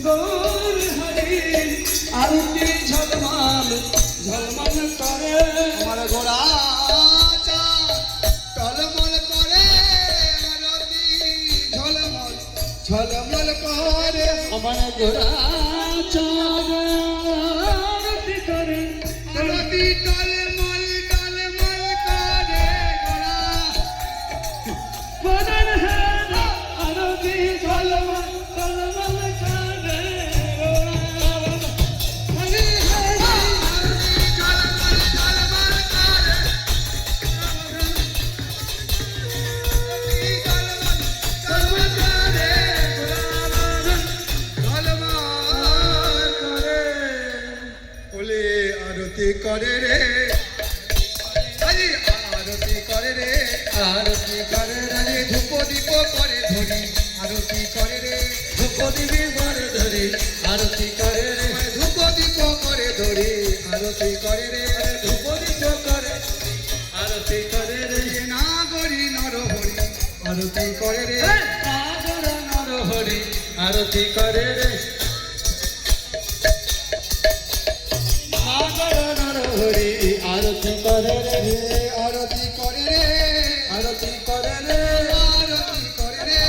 গৌর হরি আরতি ঝলমল ঝলমল করে আমার গোরা টলমল করে আরতি ঝলমল ঝলমল করে আমার গোরা আরতি করে আরতি টলমল টলমল করে গোরা বদন আরতি ঝলমল টলমল করে আরতি করে রে আরতি করে রে আরতি করে রে ধূপ দীপ করে ধরি আরতি করে রে ধূপ দীপ করে ধরি আরতি করে রে ধূপ দীপ করে ধরি আরতি করে রে ধূপ দীপ করে আরতি করে রে নাগরি নর হরি আরতি করে রে নাগর নর হরি আরতি করে রে হরি আরতি করে রে আরতি করে রে আরতি করে রে আরতি করে রে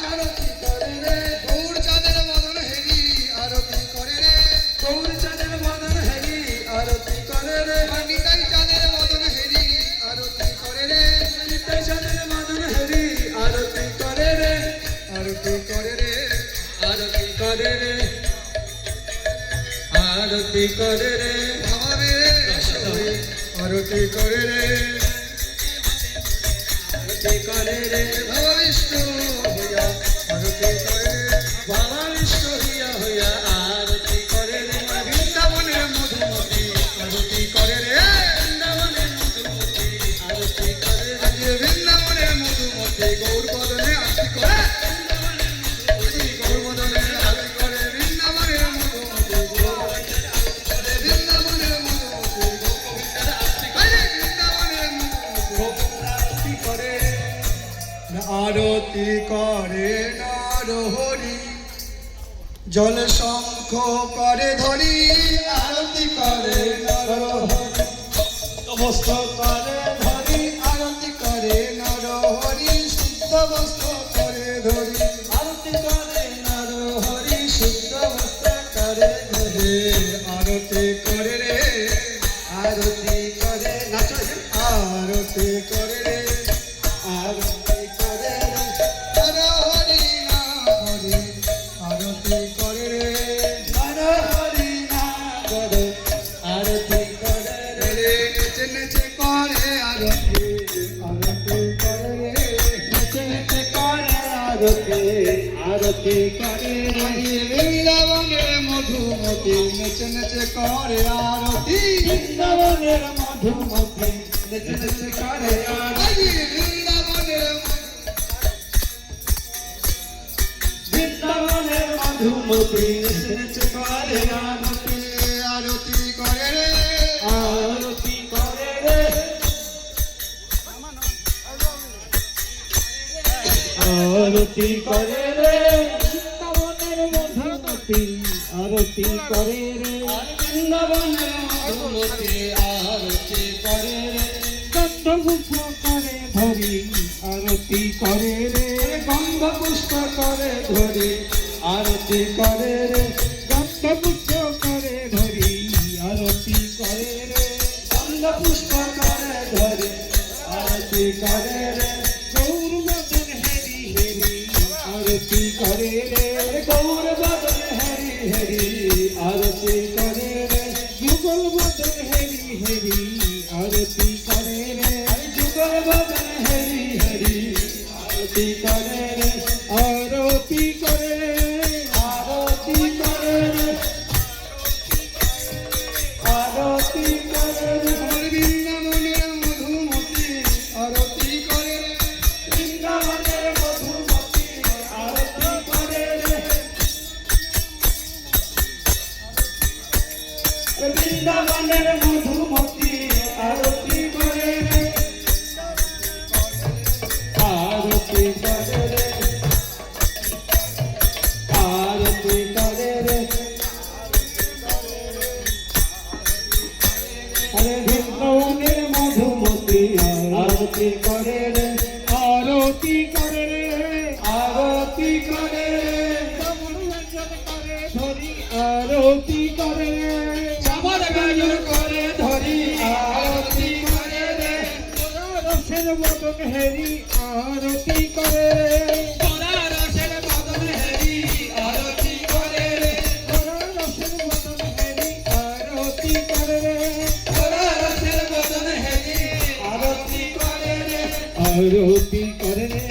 আরতি করে রে গৌর চাঁদের বদন হেরি আরতি করে রে গৌর চাঁদের বদন হেরি আরতি করে রে নিতাই চাঁদের বদন হেরি আরতি করে রে নিতাই চাঁদের বদন হেরি আরতি করে রে আরতি করে রে আরতি করে রে আরতি করে রে আরতি করে রে আরতি করে রে বাবা বিষ্ণু হইয়া আরতি করে রে বাবা বিষ্ণু হইয়া আরতি করে রে বৃন্দাবনের মধুমতি আরতি করে রে বৃন্দাবনের মধুমতি আরতি করে রে বৃন্দাবনের মধুমতি গৌর বদনে আরতি করে গৌর বদনে আরতি করে বৃন্দাবনের মধুমতি আরতি করে নর হরি জল শঙ্খ করে ধরি আরতি করে নর হরি বস্ত্র করে ধরি আরতি করে নর হরি শুদ্ধ বস্ত্র করে ধরি আরতি করে নর হরি শুদ্ধ বস্ত্র করে ধরে আরতি করে রে আরতি করে নাচ আরতি করে রে আরতি করে রে নর হরি না হরি আরতি করে রে নর হরি না করে আরতি করে রে আরতি করে রে বৃন্দাবনের মধুমতি নেচে নেচে করে আরতি বৃন্দাবনের মধুমতি নেচে নেচে করে আরতি বৃন্দাবনের মধুমতি নেচে নেচে করে আরতি আরতি করে রে আরতি করে রে আরতি করে রে বৃন্দাবনের মধুমতি আরতি করে রে বৃন্দাবনের মধুমতি আরতি করে রে গন্ধ পুষ্প করে ধরি আরতি করে রে গন্ধ পুষ্প করে ধরি আরতি করে রে গন্ধ পুষ্প করে ধরি আরতি করে রে গন্ধ পুষ্প করে ধরি আরতি করে রে গৌর বদন হেরি হেরি আরতি করে রে গৌর বদন হেরি হেরি আরতি করে রে যুগল বদন হেরি হেরি আরতি করে রে যুগল বদন হেরি হেরি আরতি করে রে আরতি করে রে আরতি করে রে আরতি করে রে বৃন্দাবনের মধুমতি আরতি করে রে বৃন্দাবনের মধুমতি আরতি করে রে বৃন্দাবনের মধুমতি আরতি করে রে আরতি করে রে আরতি করে রে আরে বৃন্দাবনের মধুমতি আরতি করে রে আরতি করে রে আরতি করে রে ধরি আরতি করে রে চামর গাজর করে ধরি আরতি করে রে রসের বদন হেরি আরতি করে রে রসের বদন হেরি আরতি করে রে রসের বদন হেরি আরতি করে রে রসের বদন হেরি আরতি করে রে আরতি করে রে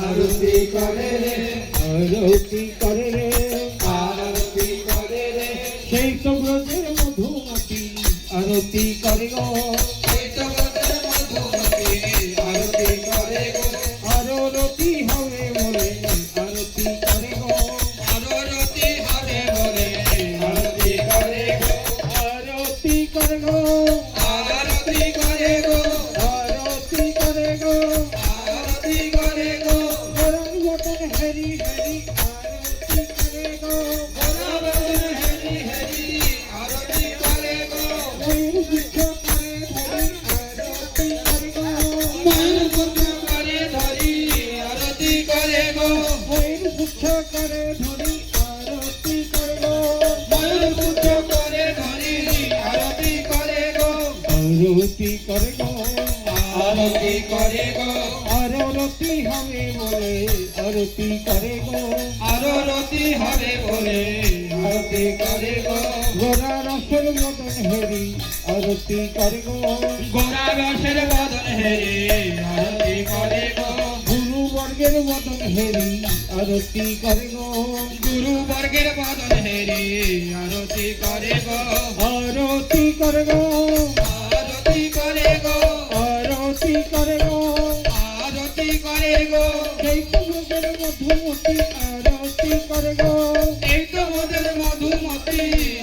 আরতি করে রে আরতি করে রে আরতি করে রে সেই তো ব্রজের মধুমতি আরতি করে গো সেই তো ব্রজের মধুমতি আরতি করে গো আরতি হবে বলে আরতি করে গো আরতি হবে বলে আরতি করে গো আরতি করে গো আরতি করে গো আরতি করে গো আরতি করে গো গরম বটন হেরি হেরি আরতি করে গো গরম বটন হেরি হেরি আরতি করে গো ময়ূর গুচ্ছ করে ধরি আরতি করে গো ময়ূর গুচ্ছ করে ধরি আরতি করে গো ময়ূর গুচ্ছ করে ধরি আরতি করে গো ময়ূর গুচ্ছ করে ধরি আরতি করে গো আরতি করে গো আরতি করে গো আরতি হবে বলে আরতি করে গো আরতি হবে বলে আরতি করে গো গোরা রসের বদন হেরি আরতি করে গো গোরা রসের বদন হেরি আরতি করে গো গুরু বর্গের বদন হেরি আরতি করে গো গুরু বর্গের বদন হেরি আরতি করে গো আরতি করে গো আরতি করে গো আরতি করে গো আরতি করে গো এই তো মোদের মধুমতি আরতি করে গো এই তো মোদের মধুমতি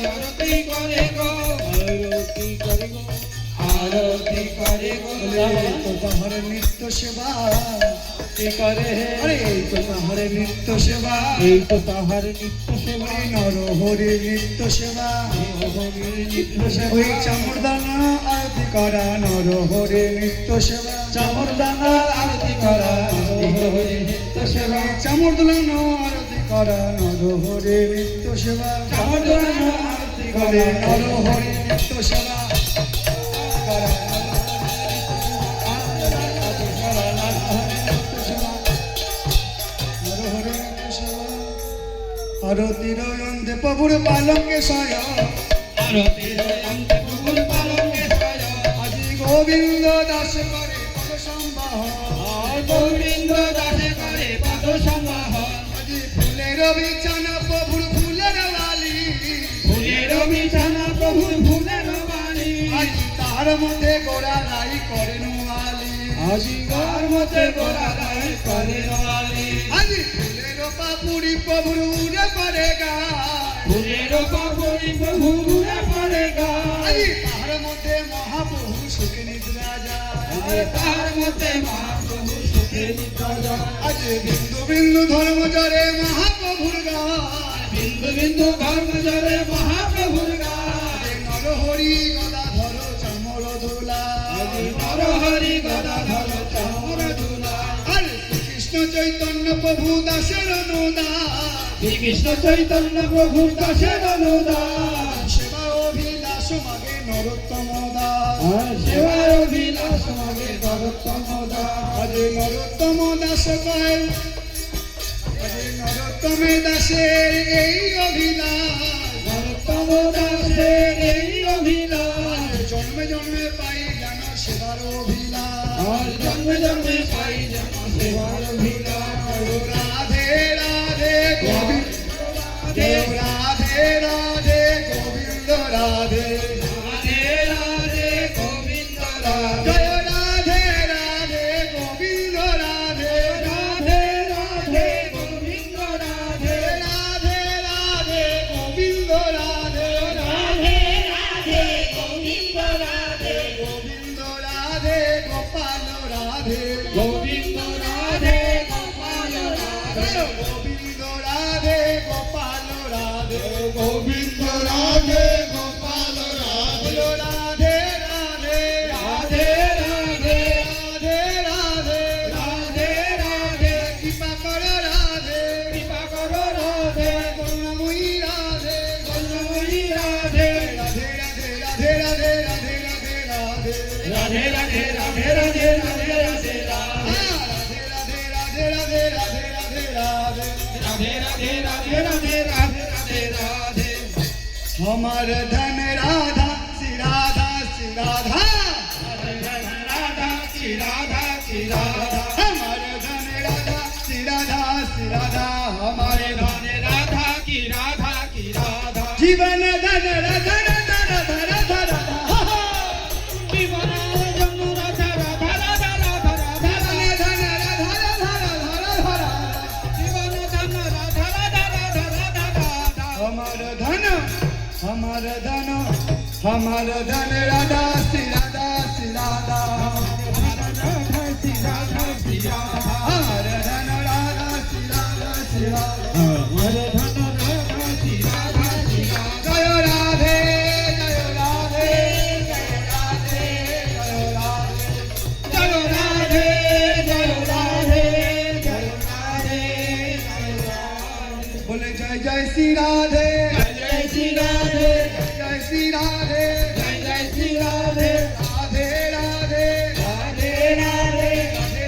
আরতি করে গো আরতি করে গো আরতি করে গো তো তাহার নিত্য সেবা কি করে আরে এই তো তাহার নিত্য সেবা এই তো তাহার নিত্য সেবা নর হরি নিত্য সেবা নিত্য সেবা ওই চামরদানা আরতি করা নর হরি নিত্য সেবা চামরদানা আরতি করা হরি নিত্য সেবা চামরদানা আরতি করা নর হরি নিত্য সেবা চামরদানা আরতি করে করা নর হরি নিত্য সেবা করা আরতির অন্তে প্রভুর পালঙ্কে সয় আরতির অন্তে প্রভুর পালঙ্কে সয় আজি গোবিন্দ দাস করে পদ সম্বাহ গোবিন্দ দাসে করে পদ সম্বাহন আজি ফুল বিছানা প্রভুর ফুলের বালি, ফুলের বিছানা প্রভুর ফুলের বাড়ি, আজি তার মধ্যে গোড়া লাই করেন আলি, আজি ঘর মতে গোরা রায় করে রালি, আজি ফুলের পাপুড়ি প্রভুর উড়ে পড়ে গায়, ফুলের পাপড়ি প্রভু ঘুরে পড়ে গায়, আজি তার মধ্যে মহাপ্রভু সুখে নিদ্রা যায়, তার মতে মহাপ্রভু সুখে নিদ্রা যায়, আজি বিন্দু বিন্দু ধর্ম জরে মহাপ্রভুর গায়, বিন্দু বিন্দু ধর্ম জরে মহাপ্রভুর গায়, নরহরি গদাধর চামর দোলা, নরহরি গদাধর চামর দুলায়, আরে শ্রীকৃষ্ণ চৈতন্য প্রভু দাসের অনুদান, শ্রীকৃষ্ণ চৈতন্য প্রভু দাসের অনুদান, সেবা অভিলাষ মাগে নরোত্তম দাস, সেবার অভিলাষ মাগে নরোত্তম দাস, আজ নরোত্তম দাস কয়, আজ নরোত্তমে দাসের এই অভিলাষ, নরোত্তম দাসের এই অভিলাষ, জন্মে জন্মে পাই জ্ঞান সেবার অভিলাষ, আর জন্মে জন্মে পাই যেন সেবার অভিলাষ, রাধে রাধে গোবিন্দ, দেব রাধে রাধে গোবিন্দ রাধে, রাধে রাধে গোবিন্দ রাধে, জয় রাধে রাধে গোবিন্দ রাধে, রাধে রাধে গোবিন্দ রাধে, রাধে রাধে গোবিন্দ রাধে, রাধে রাধে গোবিন্দ রাধে, গোবিন্দ রাধে গোপাল রাধে, গোবিন্দ রাধে গোপাল রাধে, গোবিন্দ রাধে গোপাল রাধে, গোবিন্দ রাধে গোপাল রাধে, রাধে রাধে রাধে রাধে রাধে রাধে রাধে রাধে, কৃপা কর রাধে, কৃপা করো রাধে, করুণাময়ী রাধে, করুণাময়ী রাধে, রাধে রাধে রাধে রাধে রাধে রাধে রাধে, রাধে রাধে রাধে রাধে রাধে রাধে রাধে, রাধে রাধে রাধে রাধে রাধে রাধে, राधे राधे राधे राधे राधे राधे, हमार धन राधा श्री राधा श्री राधा, राधा की राधा की राधा, हमार धन राधा श्री राधा श्री राधा, हमारे हमारे धन राधा की राधा, जीवन धन राधा राधा राधा राधा राधा, जीवन जन राधा राधा राधा राधा राधा, जीवन धन राधा राधा राधा राधा राधा, जीवन धन राधा राधा राधा राधा राधा, हमार धन हमार धन राधा श्री राधा श्री राधा, राधा की राधा की राधा, हमार धन राधा श्री राधा श्री राधा, हमारे धन राधा की राधा की राधा, जय राधे जय राधे जय राधे जय राधे, जय राधे जय राधे जय राधे जय राधे, बोले जय जय श्री राधे, जय श्री राधे, जय श्री राधे, जय श्री राधे, राधे राधे राधे राधे राधे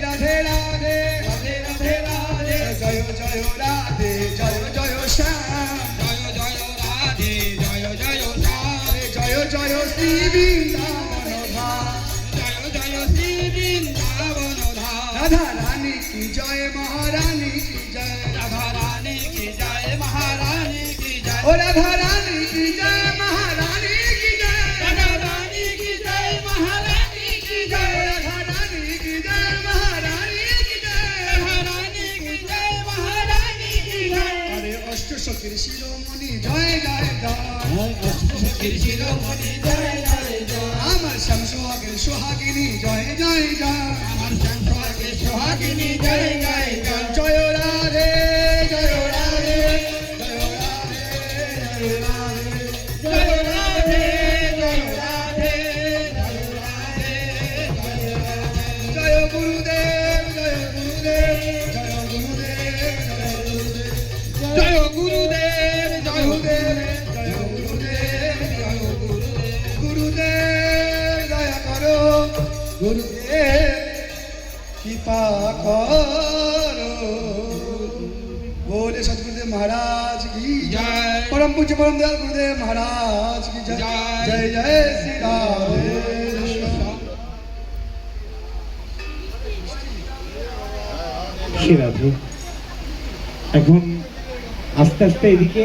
राधे राधे, राधे राधे राधे, जय जय राधे जय जय श्याम, जय जय राधे जय जय श्याम, जय जय श्री वृंदावन धाम, जय जय श्री वृंदावन धाम, राधा रानी की जय महारानी की जय, राधा रानी की जय महारानी की जय, ओ राधा रानी की जय महारानी की जय, राधा रानी की जय महारानी की जय, राधा रानी की जय महारानी की जय, राधा रानी की जय महारानी की जय, अरे अष्ट सखी शिरोमणि जय जय जय, अष्टसखी शिरोमणि जय जय जय, আমার শ্যাম সোহাগের সোহাগিনী জয় জয় জয়, আমার সংসারে সোহাগিনী জয় জয় জয়, জয় রাধে জয় রাধে জয় রাধে জয় রাধে, জয় রাধে জয় রাধে জয় রাধে জয় রাধে, জয় গুরুদেব জয় গুরুদেব জয় গুরুদেব জয় গুরুদেব, জয় গুরুদেব জয় গুরুদেব, জয় গুরুদেব জয় গুরুদেব, গুরুদেব দয়া করো, গুরুদেব কৃপা করো, बोले सतगुरुदेव महाराज की जय। परम पूज्य परम दयाल गुरुदेव महाराज की जय, जय। जय जय श्री राधे শ্রী রাধে। এখন আস্তে আস্তে এদিকে